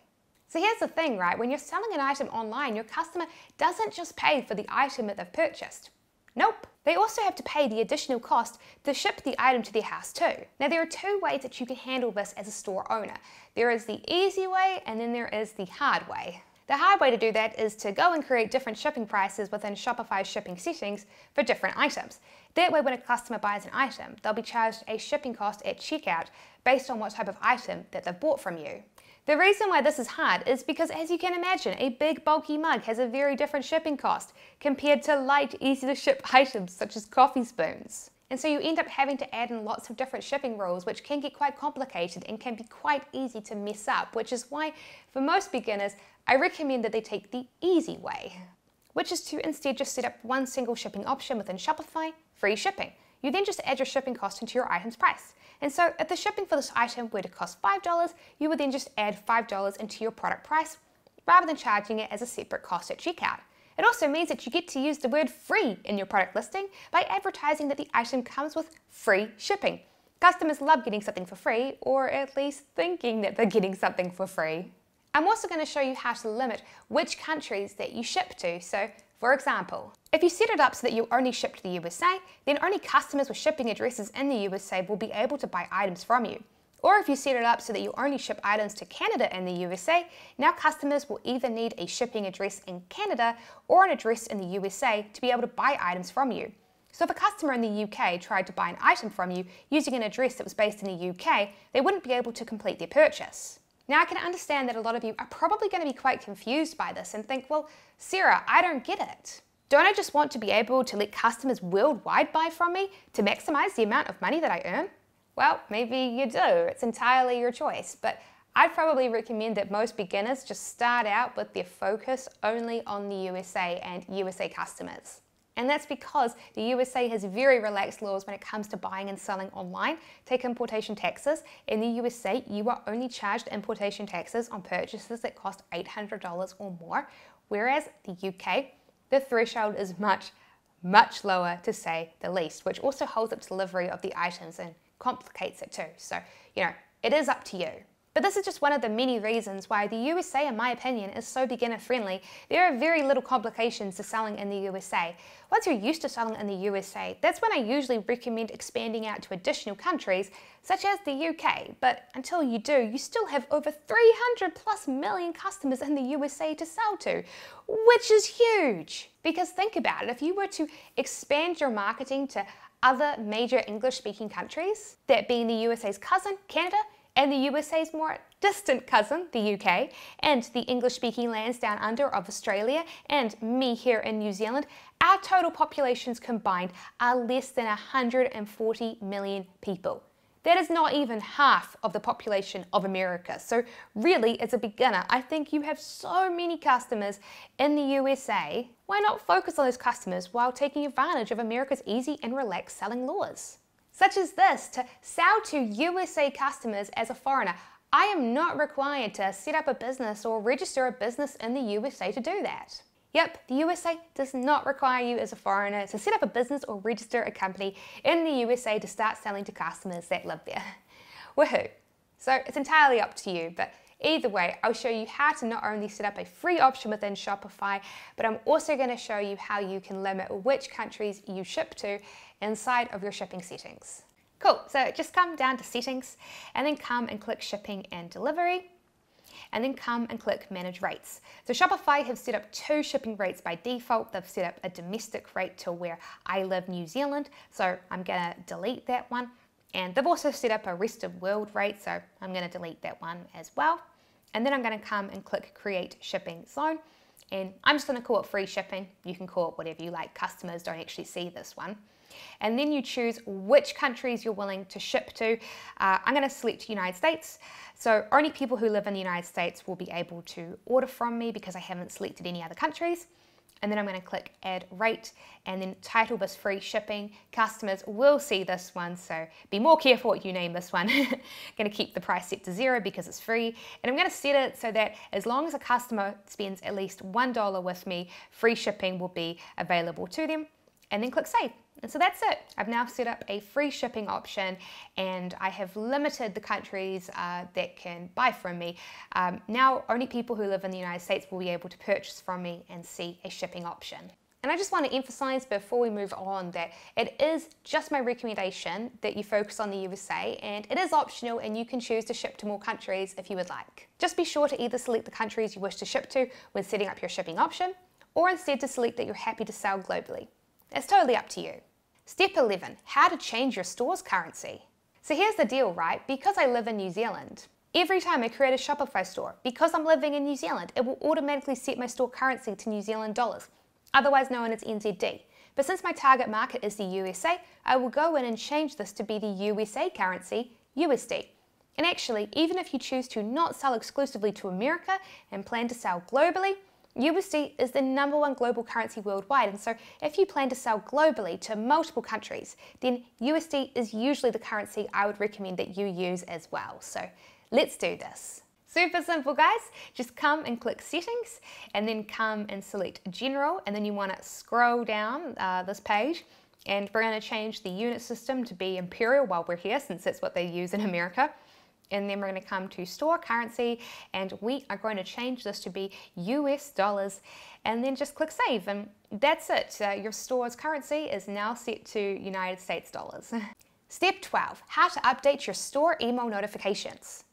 So here's the thing, right? When you're selling an item online, your customer doesn't just pay for the item that they've purchased. Nope. They also have to pay the additional cost to ship the item to their house too. Now there are two ways that you can handle this as a store owner. There is the easy way, and then there is the hard way. The hard way to do that is to go and create different shipping prices within Shopify's shipping settings for different items. That way when a customer buys an item, they'll be charged a shipping cost at checkout based on what type of item that they've bought from you. The reason why this is hard is because, as you can imagine, a big bulky mug has a very different shipping cost compared to light, easy to ship items such as coffee spoons. And so you end up having to add in lots of different shipping rules, which can get quite complicated and can be quite easy to mess up, which is why for most beginners, I recommend that they take the easy way, which is to instead just set up one single shipping option within Shopify, free shipping. You then just add your shipping cost into your item's price. And so if the shipping for this item were to cost $5, you would then just add $5 into your product price rather than charging it as a separate cost at checkout. It also means that you get to use the word free in your product listing by advertising that the item comes with free shipping. Customers love getting something for free, or at least thinking that they're getting something for free. I'm also going to show you how to limit which countries that you ship to. So, for example, if you set it up so that you only ship to the USA, then only customers with shipping addresses in the USA will be able to buy items from you. Or if you set it up so that you only ship items to Canada and the USA, now customers will either need a shipping address in Canada or an address in the USA to be able to buy items from you. So if a customer in the UK tried to buy an item from you using an address that was based in the UK, they wouldn't be able to complete their purchase. Now I can understand that a lot of you are probably going to be quite confused by this and think, well, Sarah, I don't get it. Don't I just want to be able to let customers worldwide buy from me to maximize the amount of money that I earn? Well, maybe you do. It's entirely your choice, but I'd probably recommend that most beginners just start out with their focus only on the USA and USA customers. And that's because the USA has very relaxed laws when it comes to buying and selling online. Take importation taxes. In the USA, you are only charged importation taxes on purchases that cost $800 or more, whereas the UK, the threshold is much, much lower, to say the least, which also holds up delivery of the items and complicates it too. So, it is up to you. But this is just one of the many reasons why the USA, in my opinion, is so beginner friendly. There are very little complications to selling in the USA. Once you're used to selling in the USA, that's when I usually recommend expanding out to additional countries, such as the UK. But until you do, you still have over 300+ million customers in the USA to sell to, which is huge. Because think about it, if you were to expand your marketing to other major English-speaking countries, that being the USA's cousin, Canada, and the USA's more distant cousin, the UK, and the English-speaking lands down under of Australia, and me here in New Zealand, our total populations combined are less than 140 million people. That is not even half of the population of America. So really, as a beginner, I think you have so many customers in the USA. Why not focus on those customers while taking advantage of America's easy and relaxed selling laws? Such as this, to sell to USA customers as a foreigner, I am not required to set up a business or register a business in the USA to do that. Yep, the USA does not require you as a foreigner to set up a business or register a company in the USA to start selling to customers that live there. Woohoo! So it's entirely up to you, but either way, I'll show you how to not only set up a free option within Shopify, but I'm also going to show you how you can limit which countries you ship to inside of your shipping settings. Cool, so just come down to settings and then come and click shipping and delivery, and then come and click manage rates. So Shopify have set up 2 shipping rates by default. They've set up a domestic rate to where I live, New Zealand, so I'm gonna delete that one. And they've also set up a rest of world rate, so I'm gonna delete that one as well. And then I'm gonna come and click create shipping zone. And I'm just gonna call it free shipping. You can call it whatever you like. Customers don't actually see this one. And then you choose which countries you're willing to ship to. I'm going to select United States. So only people who live in the United States will be able to order from me because I haven't selected any other countries. And then I'm going to click add rate and then title this free shipping. Customers will see this one, so be more careful what you name this one. Going to keep the price set to 0 because it's free. And I'm going to set it so that as long as a customer spends at least $1 with me, free shipping will be available to them. And then click save. And so that's it. I've now set up a free shipping option and I have limited the countries that can buy from me. Now only people who live in the United States will be able to purchase from me and see a shipping option. And I just want to emphasize before we move on that it is just my recommendation that you focus on the USA, and it is optional and you can choose to ship to more countries if you would like. Just be sure to either select the countries you wish to ship to when setting up your shipping option, or instead to select that you're happy to sell globally. It's totally up to you. Step 11, how to change your store's currency. So here's the deal, right? Because I live in New Zealand, every time I create a Shopify store, because I'm living in New Zealand, it will automatically set my store currency to New Zealand dollars, otherwise known as NZD. But since my target market is the USA, I will go in and change this to be the USA currency, USD. And actually, even if you choose to not sell exclusively to America and plan to sell globally, USD is the #1 global currency worldwide, and so if you plan to sell globally to multiple countries, then USD is usually the currency I would recommend that you use as well. So let's do this. Super simple, guys. Just come and click settings and then come and select general, and then you want to scroll down this page, and we're going to change the unit system to be imperial while we're here since that's what they use in America. And then we're going to come to store currency and we are going to change this to be US dollars, and then just click save, and that's it. Your store's currency is now set to United States dollars. Step 12, how to update your store email notifications.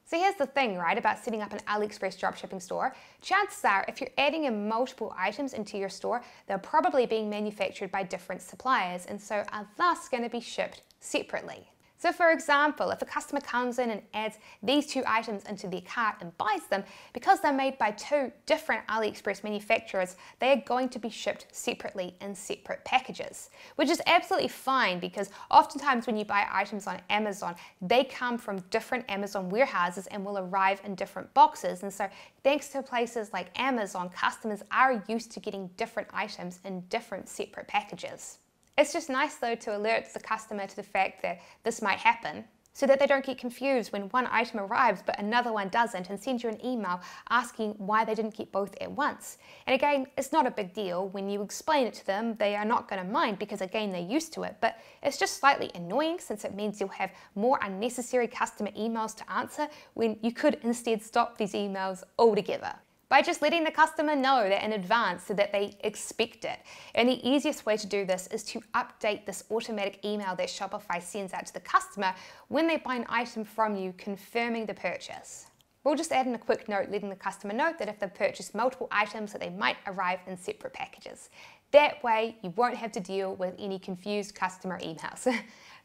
So here's the thing, right, about setting up an AliExpress dropshipping store. Chances are if you're adding in multiple items into your store, they're probably being manufactured by different suppliers and so are thus going to be shipped separately. So for example, if a customer comes in and adds these 2 items into their cart and buys them, because they're made by 2 different AliExpress manufacturers, they are going to be shipped separately in separate packages, which is absolutely fine because oftentimes when you buy items on Amazon, they come from different Amazon warehouses and will arrive in different boxes. And so thanks to places like Amazon, customers are used to getting different items in different separate packages. It's just nice though to alert the customer to the fact that this might happen so that they don't get confused when one item arrives but another one doesn't and send you an email asking why they didn't get both at once. And again, it's not a big deal. When you explain it to them, they are not going to mind because again, they're used to it, but it's just slightly annoying since it means you'll have more unnecessary customer emails to answer when you could instead stop these emails altogether by just letting the customer know that in advance so that they expect it. And the easiest way to do this is to update this automatic email that Shopify sends out to the customer when they buy an item from you confirming the purchase. We'll just add in a quick note letting the customer know that if they've purchased multiple items that they might arrive in separate packages. That way you won't have to deal with any confused customer emails.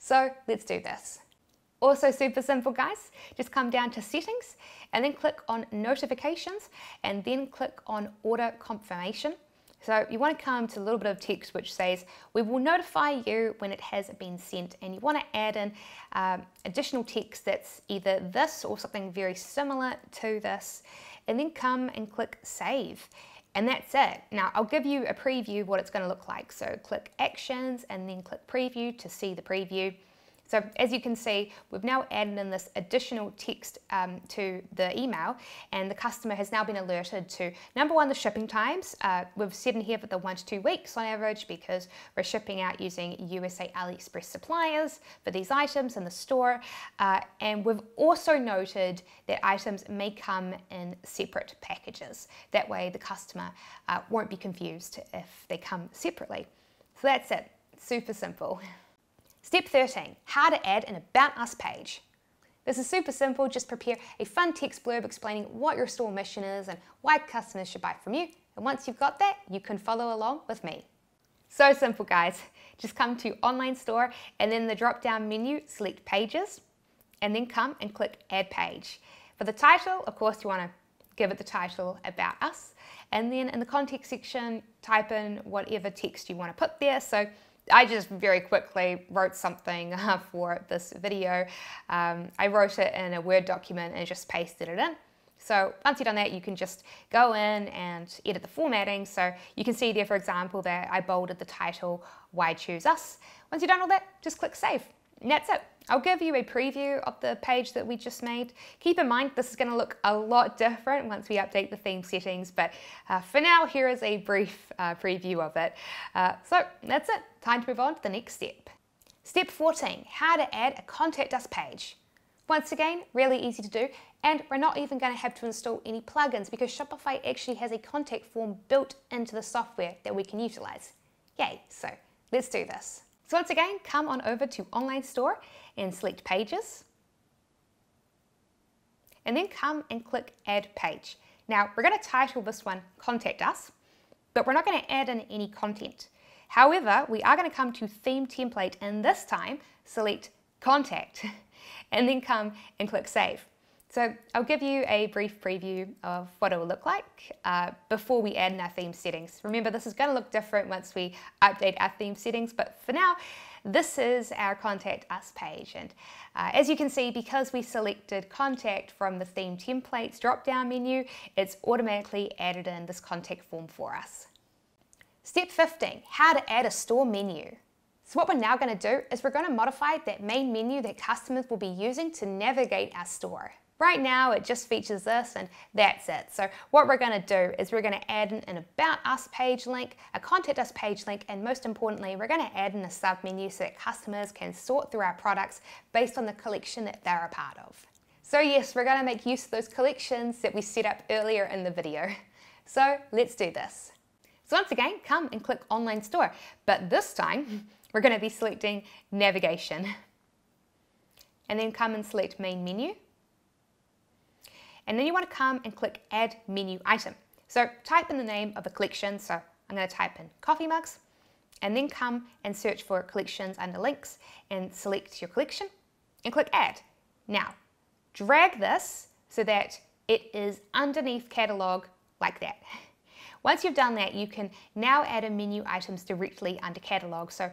So let's do this. Also super simple, guys. Just come down to settings and then click on notifications and then click on order confirmation. So you want to come to a little bit of text which says, we will notify you when it has been sent, and you want to add in additional text that's either this or something very similar to this, and then come and click save. And that's it. Now I'll give you a preview of what it's going to look like. So click actions and then click preview to see the preview. So as you can see, we've now added in this additional text to the email, and the customer has now been alerted to, #1, the shipping times. We've set in here for the 1 to 2 weeks on average because we're shipping out using USA AliExpress suppliers for these items in the store. And we've also noted that items may come in separate packages. That way the customer won't be confused if they come separately. So that's it, super simple. Step 13, how to add an About Us page. This is super simple. Just prepare a fun text blurb explaining what your store mission is and why customers should buy from you. And once you've got that, you can follow along with me. So simple, guys. Just come to Online Store and then the drop-down menu, select Pages, and then come and click Add Page. For the title, of course, you want to give it the title About Us. And then in the context section, type in whatever text you want to put there. So I just very quickly wrote something for this video. I wrote it in a Word document and just pasted it in. So once you've done that, you can just go in and edit the formatting. So you can see there, for example, that I bolded the title, Why Choose Us. Once you've done all that, just click Save. And that's it. I'll give you a preview of the page that we just made. Keep in mind, this is going to look a lot different once we update the theme settings, but for now, here is a brief preview of it. So that's it. Time to move on to the next step. Step 14, how to add a Contact Us page. Once again, really easy to do, and we're not even going to have to install any plugins because Shopify actually has a contact form built into the software that we can utilize. Yay, so let's do this. So once again, come on over to Online Store and select Pages. And then come and click Add Page. Now, we're going to title this one Contact Us, but we're not going to add in any content. However, we are going to come to Theme Template and this time select Contact and then come and click Save. So I'll give you a brief preview of what it will look like before we add in our theme settings. Remember, this is going to look different once we update our theme settings, but for now, this is our Contact Us page. And as you can see, because we selected Contact from the Theme Templates drop-down menu, it's automatically added in this contact form for us. Step 15, how to add a store menu. So what we're now going to do is we're going to modify that main menu that customers will be using to navigate our store. Right now, it just features this and that's it. So what we're going to do is we're going to add in an About Us page link, a Contact Us page link, and most importantly, we're going to add in a sub-menu so that customers can sort through our products based on the collection that they're a part of. So yes, we're going to make use of those collections that we set up earlier in the video. So let's do this. So once again, come and click Online Store, but this time we're going to be selecting Navigation. And then come and select Main Menu. And then you want to come and click Add Menu Item. So type in the name of the collection. So I'm going to type in coffee mugs and then come and search for collections under links and select your collection and click Add. Now, drag this so that it is underneath catalog like that. Once you've done that, you can now add in menu items directly under catalog. So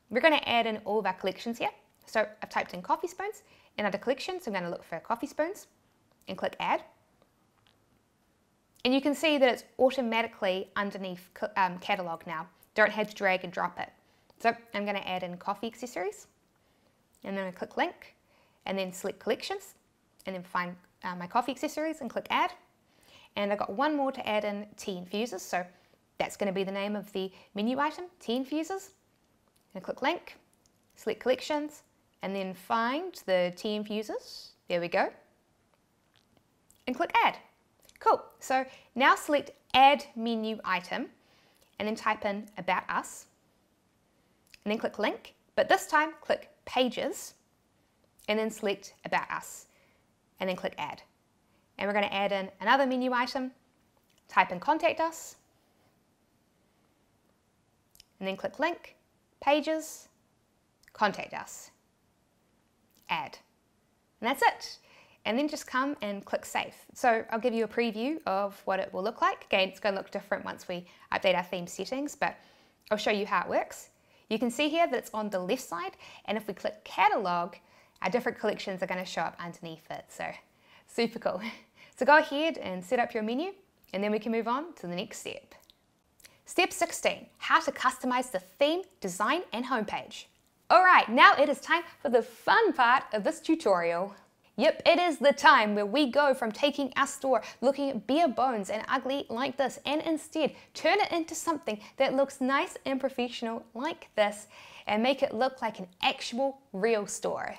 we're going to add in all of our collections here. So I've typed in coffee spoons and under collections, I'm going to look for coffee spoons and click Add. And you can see that it's automatically underneath catalog now. Don't have to drag and drop it. So I'm going to add in coffee accessories and then I click Link and then select collections and then find my coffee accessories and click Add. And I've got one more to add in, tea infusers. So that's going to be the name of the menu item, tea infusers. And click Link, select collections and then find the tea infusers. There we go. And click Add. Cool. So now select Add Menu Item and then type in About Us and then click Link, but this time click Pages and then select About Us and then click Add. And we're going to add in another menu item, type in Contact Us and then click Link, Pages, Contact Us, Add. And that's it. And then just come and click Save. So I'll give you a preview of what it will look like. Again, it's going to look different once we update our theme settings, but I'll show you how it works. You can see here that it's on the left side, and if we click Catalog, our different collections are going to show up underneath it. So super cool. So go ahead and set up your menu, and then we can move on to the next step. Step 16, how to customize the theme, design, and homepage. All right, now it is time for the fun part of this tutorial. Yep, it is the time where we go from taking our store looking bare bones and ugly like this and instead turn it into something that looks nice and professional like this and make it look like an actual real store.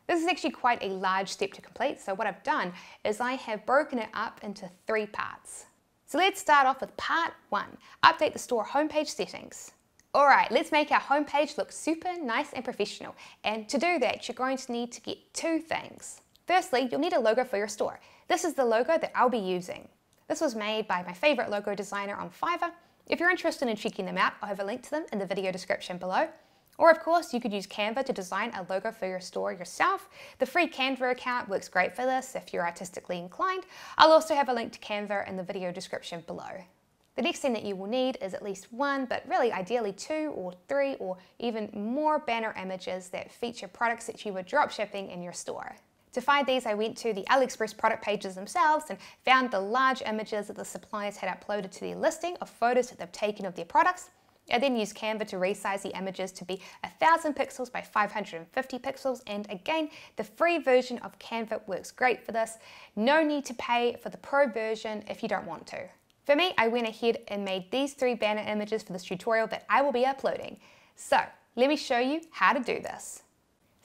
This is actually quite a large step to complete, so what I've done is I have broken it up into 3 parts. So let's start off with part 1, update the store homepage settings. All right, let's make our homepage look super nice and professional, and to do that you're going to need to get 2 things. Firstly, you'll need a logo for your store. This is the logo that I'll be using. This was made by my favorite logo designer on Fiverr. If you're interested in checking them out, I'll have a link to them in the video description below. Or of course, you could use Canva to design a logo for your store yourself. The free Canva account works great for this if you're artistically inclined. I'll also have a link to Canva in the video description below. The next thing that you will need is at least one, but really ideally 2 or 3 or even more banner images that feature products that you were dropshipping in your store. To find these, I went to the AliExpress product pages themselves and found the large images that the suppliers had uploaded to their listing of photos that they've taken of their products. I then used Canva to resize the images to be 1000 pixels by 550 pixels, and again, the free version of Canva works great for this. No need to pay for the pro version if you don't want to. For me, I went ahead and made these 3 banner images for this tutorial that I will be uploading. So let me show you how to do this.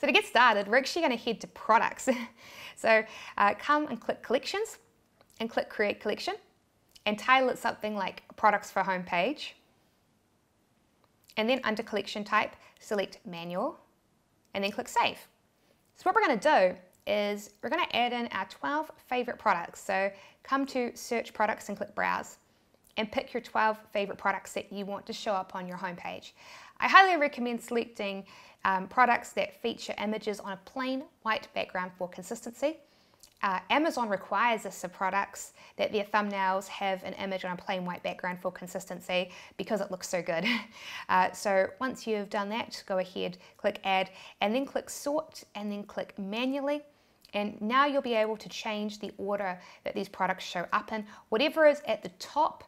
So to get started, we're actually going to head to products. So come and click collections and click create collection and title it something like products for homepage. And then under collection type, select manual and then click save. So what we're going to do is we're going to add in our 12 favorite products. So come to search products and click browse and pick your 12 favorite products that you want to show up on your homepage. I highly recommend selecting products that feature images on a plain white background for consistency. Amazon requires this of products that their thumbnails have an image on a plain white background for consistency because it looks so good. So once you've done that, go ahead, click add, and then click sort, and then click manually. And now you'll be able to change the order that these products show up in. Whatever is at the top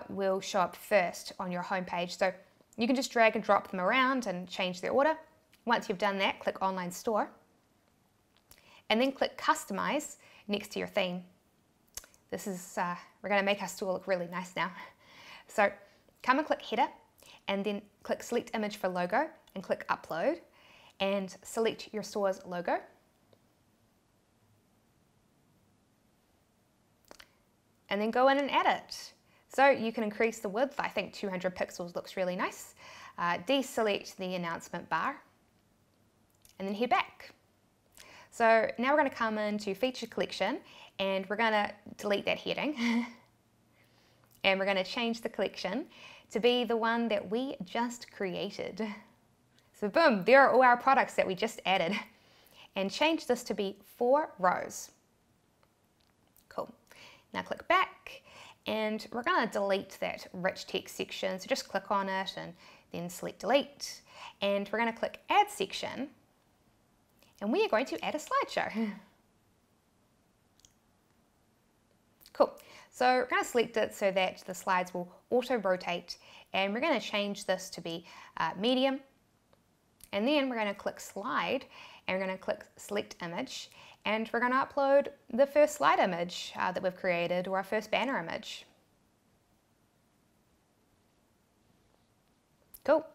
will show up first on your homepage. So you can just drag and drop them around and change their order. Once you've done that, click online store. And then click customize next to your theme. This is, we're going to make our store look really nice now. So come and click header and then click select image for logo and click upload and select your store's logo. And then go in and add it. So you can increase the width. I think 200 pixels looks really nice. Deselect the announcement bar and then head back. So now we're going to come into feature collection and we're going to delete that heading and we're going to change the collection to be the one that we just created. So boom, there are all our products that we just added, and change this to be 4 rows. Cool. Now click back and we're going to delete that rich text section. So just click on it and then select delete, and we're going to click add section. And we are going to add a slideshow. Cool. So we're going to select it so that the slides will auto-rotate, and we're going to change this to be medium. And then we're going to click slide, and we're going to click select image, and we're going to upload the first slide image that we've created, or our first banner image. Cool.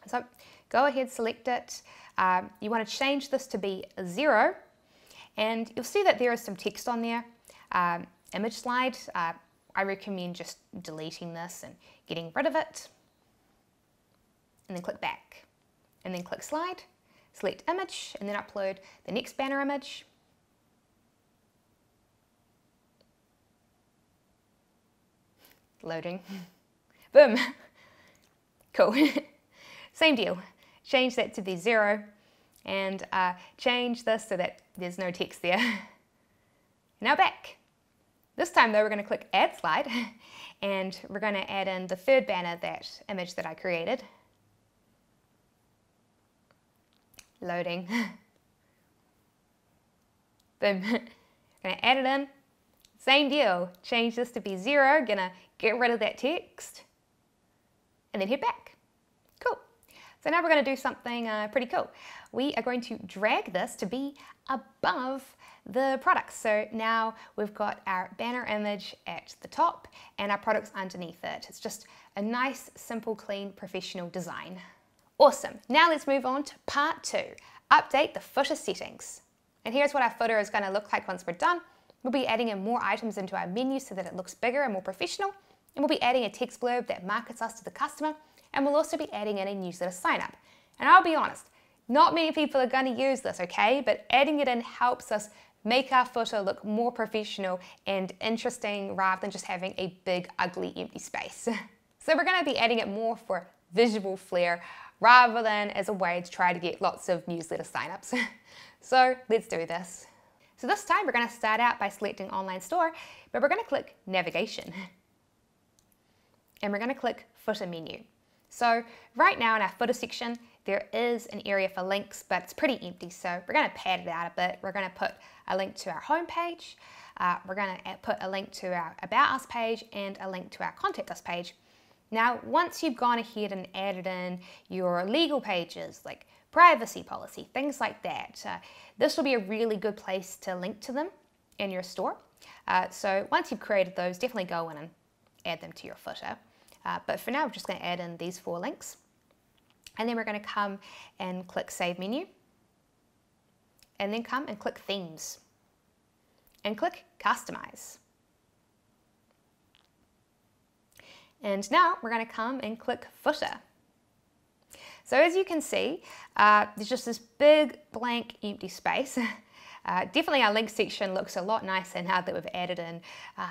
So go ahead, select it. You want to change this to be 0, and you'll see that there is some text on there. Image slide, I recommend just deleting this and getting rid of it, and then click back, and then click slide, select image, and then upload the next banner image. Loading. Boom. Cool. Same deal. Change that to be 0 and change this so that there's no text there. Now back. This time though, we're going to click add slide and we're going to add in the third banner, that image that I created. Loading. Boom. Going to add it in. Same deal. Change this to be 0. Going to get rid of that text and then hit back. Cool. So now we're going to do something pretty cool. We are going to drag this to be above the products. So now we've got our banner image at the top and our products underneath it. It's just a nice, simple, clean, professional design. Awesome. Now let's move on to part 2, update the footer settings. And here's what our footer is going to look like once we're done. We'll be adding in more items into our menu so that it looks bigger and more professional. And we'll be adding a text blurb that markets us to the customer. And we'll also be adding in a newsletter sign up. And I'll be honest, not many people are going to use this, okay? But adding it in helps us make our footer look more professional and interesting rather than just having a big, ugly, empty space. So we're going to be adding it more for visual flair rather than as a way to try to get lots of newsletter signups. So let's do this. So this time we're going to start out by selecting online store, but we're going to click navigation. and we're going to click Footer menu. So right now in our footer section, there is an area for links, but it's pretty empty. So we're going to pad it out a bit. We're going to put a link to our home page. We're going to put a link to our About Us page and a link to our Contact Us page. Now, once you've gone ahead and added in your legal pages, like privacy policy, things like that, this will be a really good place to link to them in your store. So once you've created those, definitely go in and add them to your footer. But for now, we're just going to add in these 4 links. And then we're going to come and click Save Menu. And then come and click Themes. And click Customize. And now we're going to come and click Footer. So as you can see, there's just this big blank empty space. Definitely our link section looks a lot nicer now that we've added in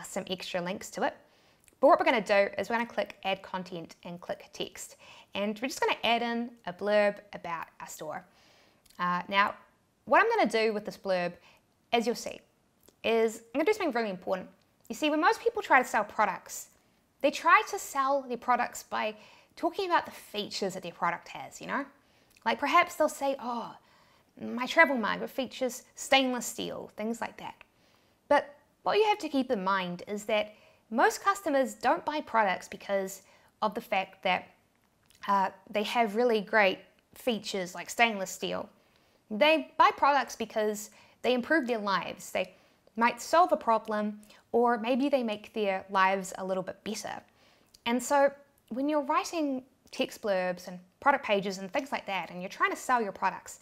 some extra links to it. But what we're going to do is we're going to click Add Content and click Text. And we're just going to add in a blurb about our store. Now, what I'm going to do with this blurb, as you'll see, is I'm going to do something really important. You see, when most people try to sell products, they try to sell their products by talking about the features that their product has, you know? Like perhaps they'll say, oh, my travel mug, it features stainless steel, things like that. But what you have to keep in mind is that most customers don't buy products because of the fact that they have really great features like stainless steel. They buy products because they improve their lives. They might solve a problem, or maybe they make their lives a little bit better. And so when you're writing text blurbs and product pages and things like that, and you're trying to sell your products,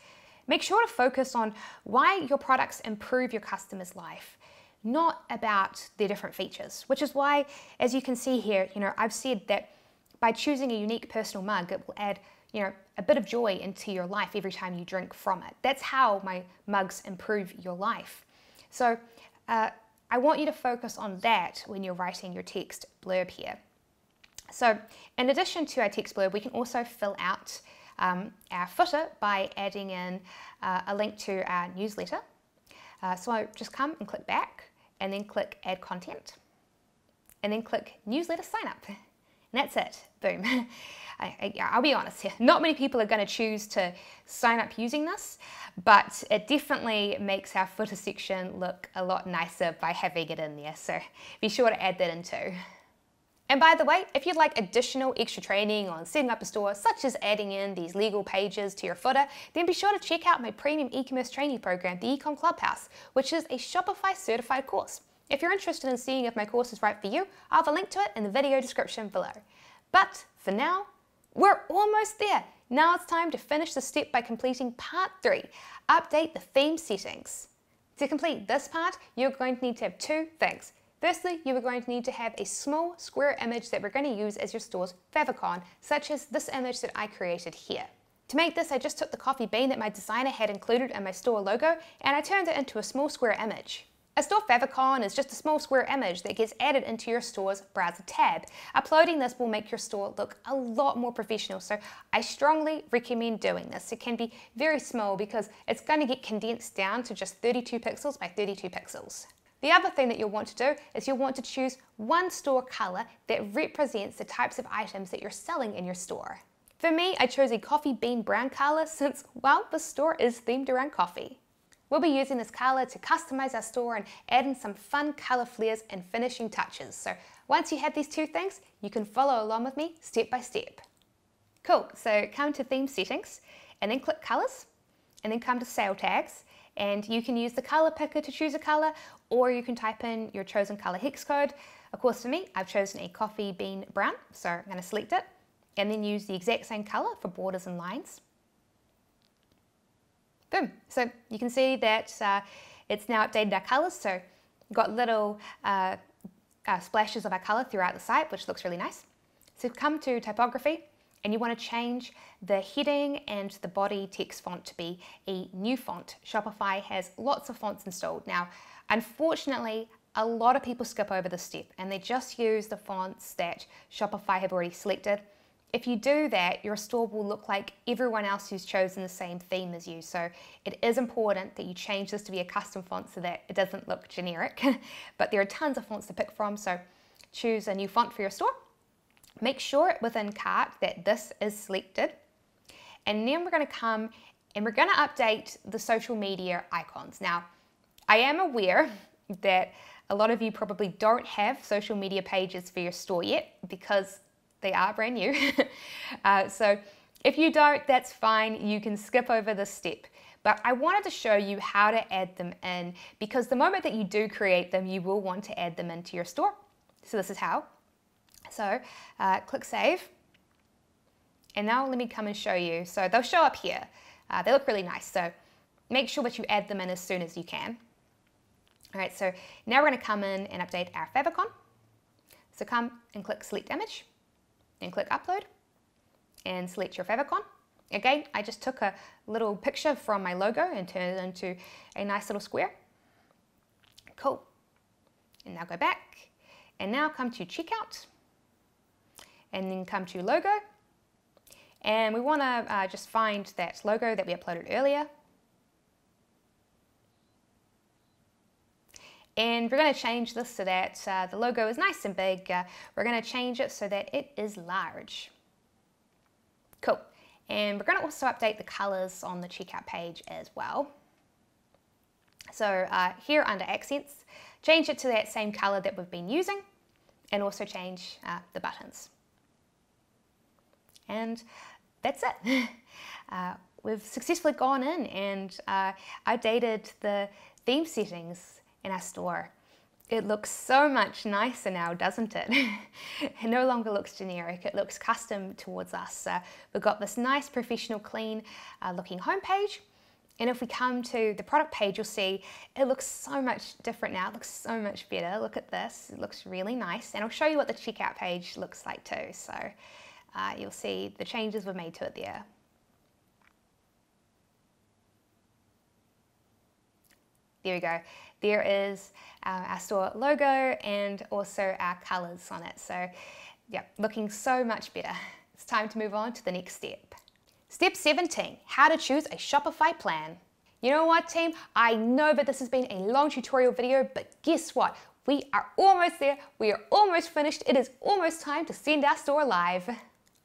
make sure to focus on why your products improve your customer's life, not about their different features, which is why, as you can see here, I've said that by choosing a unique personal mug, it will add, a bit of joy into your life every time you drink from it. That's how my mugs improve your life. So I want you to focus on that when you're writing your text blurb here. So in addition to our text blurb, we can also fill out our footer by adding in a link to our newsletter. So I just come and click back and then click Add Content and then click Newsletter Sign Up. And that's it. Boom. I'll be honest here, not many people are going to choose to sign up using this, but it definitely makes our footer section look a lot nicer by having it in there. So be sure to add that in too. And by the way, if you'd like additional extra training on setting up a store, such as adding in these legal pages to your footer, then be sure to check out my premium e-commerce training program, the Ecom Clubhouse, which is a Shopify certified course. If you're interested in seeing if my course is right for you, I'll have a link to it in the video description below. But for now, we're almost there. Now it's time to finish the step by completing part 3, update the theme settings. To complete this part, you're going to need to have 2 things. Firstly, you are going to need to have a small square image that we're going to use as your store's favicon, such as this image that I created here. To make this, I just took the coffee bean that my designer had included in my store logo and I turned it into a small square image. A store favicon is just a small square image that gets added into your store's browser tab. Uploading this will make your store look a lot more professional, so I strongly recommend doing this. It can be very small because it's going to get condensed down to just 32 pixels by 32 pixels. The other thing that you'll want to do is you'll want to choose one store color that represents the types of items that you're selling in your store. For me, I chose a coffee bean brown color since, well, the store is themed around coffee. We'll be using this color to customize our store and add in some fun color flares and finishing touches. So once you have these 2 things, you can follow along with me step by step. Cool, so come to theme settings and then click colors and then come to sale tags. And you can use the color picker to choose a color, or you can type in your chosen color hex code. Of course, for me, I've chosen a coffee bean brown, so I'm going to select it and then use the exact same color for borders and lines. Boom. So you can see that it's now updated our colors. So we've got little splashes of our color throughout the site, which looks really nice. So come to typography and you want to change the heading and the body text font to be a new font. Shopify has lots of fonts installed. Now, unfortunately, a lot of people skip over this step and they just use the fonts that Shopify have already selected. If you do that, your store will look like everyone else who's chosen the same theme as you. So it is important that you change this to be a custom font so that it doesn't look generic. But there are tons of fonts to pick from, so choose a new font for your store. Make sure within cart that this is selected. And then we're going to come and we're going to update the social media icons. Now, I am aware that a lot of you probably don't have social media pages for your store yet because they are brand new. So if you don't, that's fine. You can skip over this step. But I wanted to show you how to add them in, because the moment that you do create them, you will want to add them into your store. So this is how. So click Save. And now let me come and show you. So they'll show up here. They look really nice. So make sure that you add them in as soon as you can. All right, so now we're going to come in and update our favicon. So come and click Select Image and click Upload and select your favicon. Again, I just took a little picture from my logo and turned it into a nice little square. Cool. And now go back and now come to Checkout and then come to Logo. And we want to just find that logo that we uploaded earlier. And we're going to change this so that the logo is nice and big. We're going to change it so that it is large. Cool. And we're going to also update the colors on the checkout page as well. So here under Accents, change it to that same color that we've been using, and also change the buttons. And that's it. We've successfully gone in and updated the theme settings in our store. It looks so much nicer now, doesn't it? It no longer looks generic, it looks custom towards us. We've got this nice, professional, clean looking homepage. And if we come to the product page, you'll see it looks so much different now. It looks so much better. Look at this, it looks really nice. And I'll show you what the checkout page looks like too. So you'll see the changes we've made to it there. There we go. There is our store logo and also our colors on it. So yeah, looking so much better. It's time to move on to the next step. Step 17, how to choose a Shopify plan. You know what, team? I know that this has been a long tutorial video, but guess what? We are almost there. We are almost finished. It is almost time to send our store live.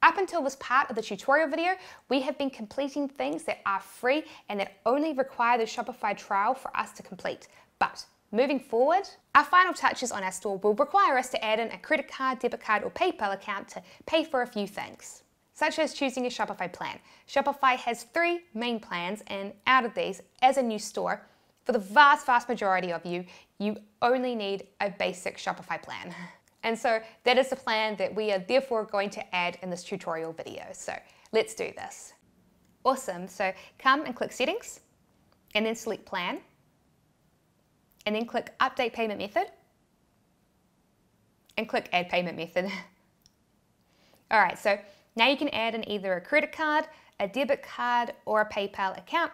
Up until this part of the tutorial video, we have been completing things that are free and that only require the Shopify trial for us to complete. But moving forward, our final touches on our store will require us to add in a credit card, debit card, or PayPal account to pay for a few things, such as choosing a Shopify plan. Shopify has 3 main plans, and out of these, as a new store, for the vast majority of you, you only need a basic Shopify plan. And so that is the plan that we are therefore going to add in this tutorial video. So let's do this. Awesome, so come and click Settings, and then select Plan, and then click Update Payment Method, and click Add Payment Method. All right, so now you can add in either a credit card, a debit card, or a PayPal account,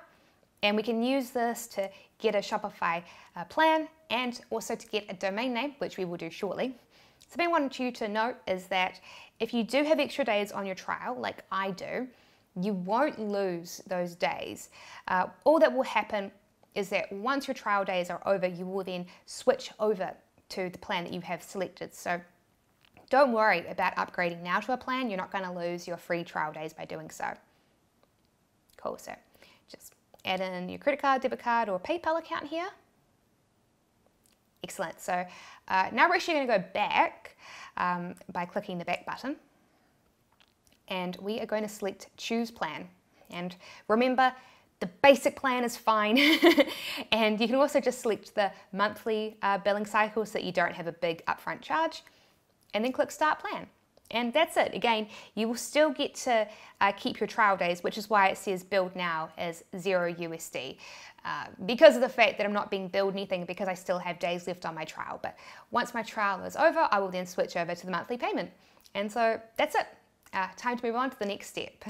and we can use this to get a Shopify plan and also to get a domain name, which we will do shortly. Something I wanted you to note is that if you do have extra days on your trial, like I do, you won't lose those days. All that will happen is that once your trial days are over, you will then switch over to the plan that you have selected. So don't worry about upgrading now to a plan. You're not going to lose your free trial days by doing so. Cool, so just add in your credit card, debit card, or PayPal account here. Excellent, so now we're actually going to go back by clicking the back button, and we are going to select Choose Plan. And remember, the basic plan is fine, and you can also just select the monthly billing cycle so that you don't have a big upfront charge, and then click Start Plan. And that's it. Again, you will still get to keep your trial days, which is why it says billed now as $0 because of the fact that I'm not being billed anything because I still have days left on my trial. But once my trial is over, I will then switch over to the monthly payment. And so that's it. Time to move on to the next step.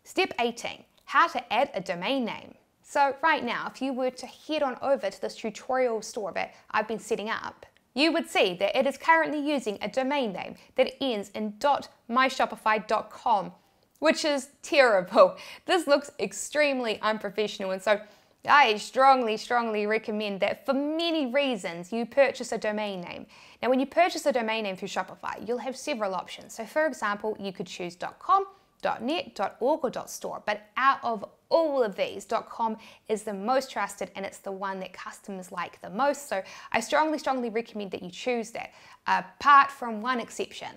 Step 18, how to add a domain name. So right now, if you were to head on over to this tutorial store that I've been setting up, you would see that it is currently using a domain name that ends in .myshopify.com, which is terrible. This looks extremely unprofessional, and so I strongly recommend that for many reasons you purchase a domain name. Now when you purchase a domain name through Shopify, you'll have several options. So for example, you could choose .com, .net, .org or .store, but out of all of these, .com is the most trusted and it's the one that customers like the most. So I strongly recommend that you choose that, apart from one exception.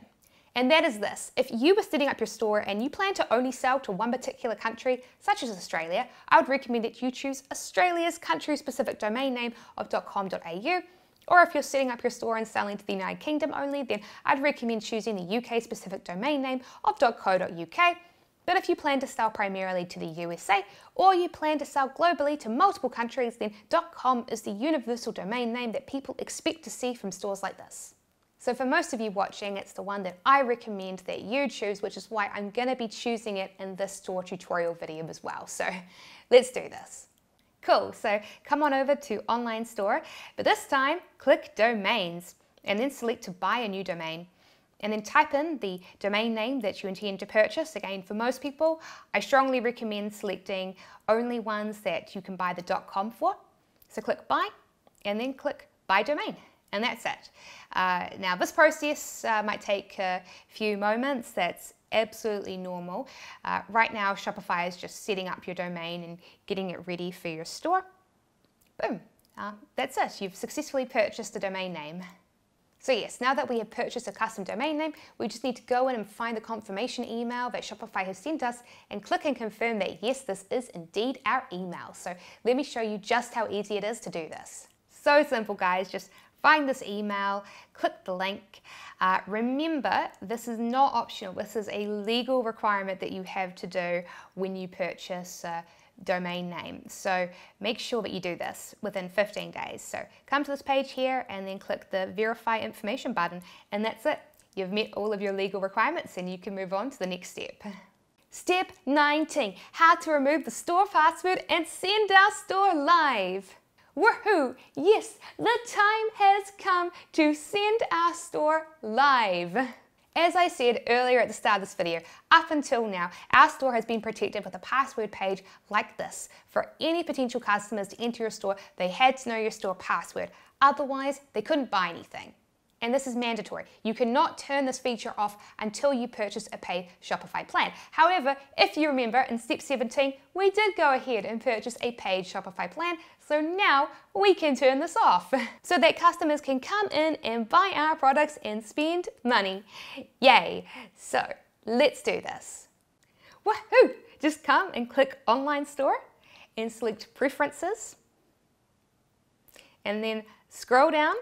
And that is this: if you were setting up your store and you plan to only sell to one particular country, such as Australia, I would recommend that you choose Australia's country-specific domain name of .com.au. Or if you're setting up your store and selling to the United Kingdom only, then I'd recommend choosing the UK-specific domain name of .co.uk. But if you plan to sell primarily to the USA, or you plan to sell globally to multiple countries, then .com is the universal domain name that people expect to see from stores like this. So for most of you watching, it's the one that I recommend that you choose, which is why I'm going to be choosing it in this store tutorial video as well. So let's do this. Cool, so come on over to Online Store, but this time click Domains and then select to buy a new domain. And then type in the domain name that you intend to purchase. Again, for most people, I strongly recommend selecting only ones that you can buy the .com for. So click Buy and then click Buy Domain. And that's it. Now this process might take a few moments. That's absolutely normal. Right now Shopify is just setting up your domain and getting it ready for your store. Boom, that's it. You've successfully purchased a domain name. So yes, now that we have purchased a custom domain name, we just need to go in and find the confirmation email that Shopify has sent us and click and confirm that yes, this is indeed our email. So let me show you just how easy it is to do this. So simple, guys. Just find this email, click the link. Remember, this is not optional. This is a legal requirement that you have to do when you purchase a domain name. So make sure that you do this within 15 days. So come to this page here and then click the Verify Information button, and that's it. You've met all of your legal requirements and you can move on to the next step. Step 19, how to remove the store password and send our store live. Woohoo! Yes, the time has come to send our store live. As I said earlier at the start of this video, up until now, our store has been protected with a password page like this. For any potential customers to enter your store, they had to know your store password. Otherwise, they couldn't buy anything. And this is mandatory. You cannot turn this feature off until you purchase a paid Shopify plan. However, if you remember, in step 17, we did go ahead and purchase a paid Shopify plan, so now we can turn this off so that customers can come in and buy our products and spend money. Yay! So let's do this. Woohoo! Just come and click Online Store and select Preferences, and then scroll down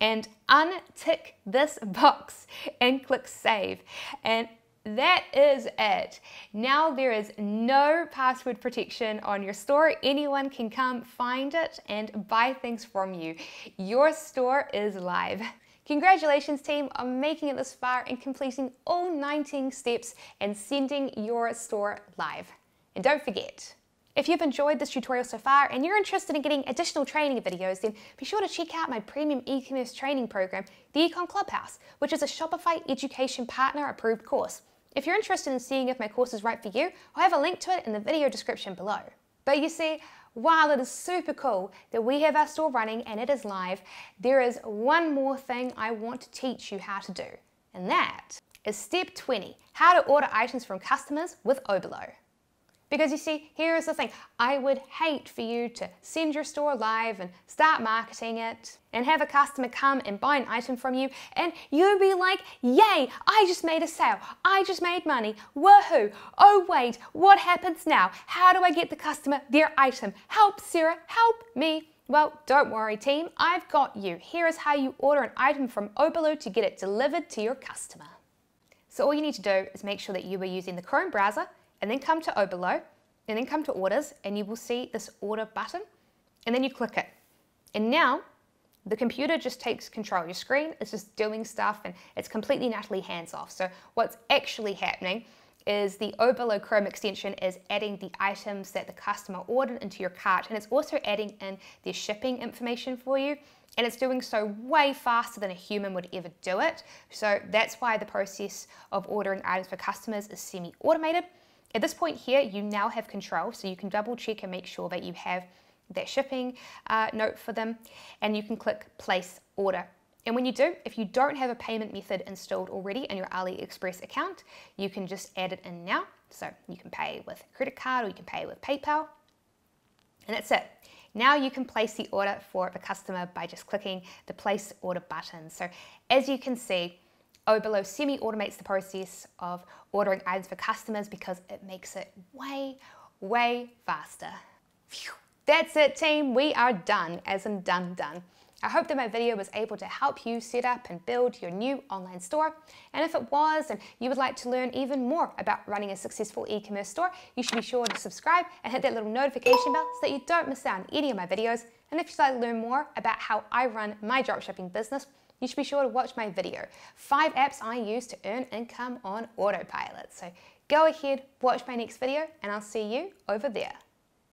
and untick this box and click Save. And that is it. Now there is no password protection on your store. Anyone can come find it and buy things from you. Your store is live. Congratulations, team, on making it this far and completing all 19 steps and sending your store live. And don't forget, if you've enjoyed this tutorial so far and you're interested in getting additional training videos, then be sure to check out my premium e-commerce training program, the Econ Clubhouse, which is a Shopify Education Partner approved course. If you're interested in seeing if my course is right for you, I'll have a link to it in the video description below. But you see, while it is super cool that we have our store running and it is live, there is one more thing I want to teach you how to do, and that is step 20, how to order items from customers with Oberlo. Because you see, here is the thing, I would hate for you to send your store live and start marketing it and have a customer come and buy an item from you and you'd be like, yay, I just made a sale, I just made money, woohoo, oh wait, what happens now? How do I get the customer their item? Help, Sarah, help me. Well, don't worry, team, I've got you. Here is how you order an item from Oberlo to get it delivered to your customer. So all you need to do is make sure that you are using the Chrome browser, and then come to Oberlo, and then come to Orders, and you will see this Order button, and then you click it. And now, the computer just takes control. Your screen is just doing stuff, and it's completely and utterly hands-off. So what's actually happening is the Oberlo Chrome extension is adding the items that the customer ordered into your cart, and it's also adding in their shipping information for you, and it's doing so way faster than a human would ever do it. So that's why the process of ordering items for customers is semi-automated. At this point here, you now have control, so you can double check and make sure that you have that shipping note for them, and you can click place order. And when you do, if you don't have a payment method installed already in your AliExpress account, you can just add it in now. So you can pay with a credit card or you can pay with PayPal, and that's it. Now you can place the order for the customer by just clicking the place order button. So as you can see, Oberlo semi-automates the process of ordering items for customers because it makes it way, way faster. Phew. That's it, team. We are done, as in done. I hope that my video was able to help you set up and build your new online store. And if it was, and you would like to learn even more about running a successful e-commerce store, you should be sure to subscribe and hit that little notification bell so that you don't miss out on any of my videos. And if you'd like to learn more about how I run my dropshipping business, you should be sure to watch my video, 5 apps I use to earn income on autopilot. So go ahead, watch my next video, and I'll see you over there.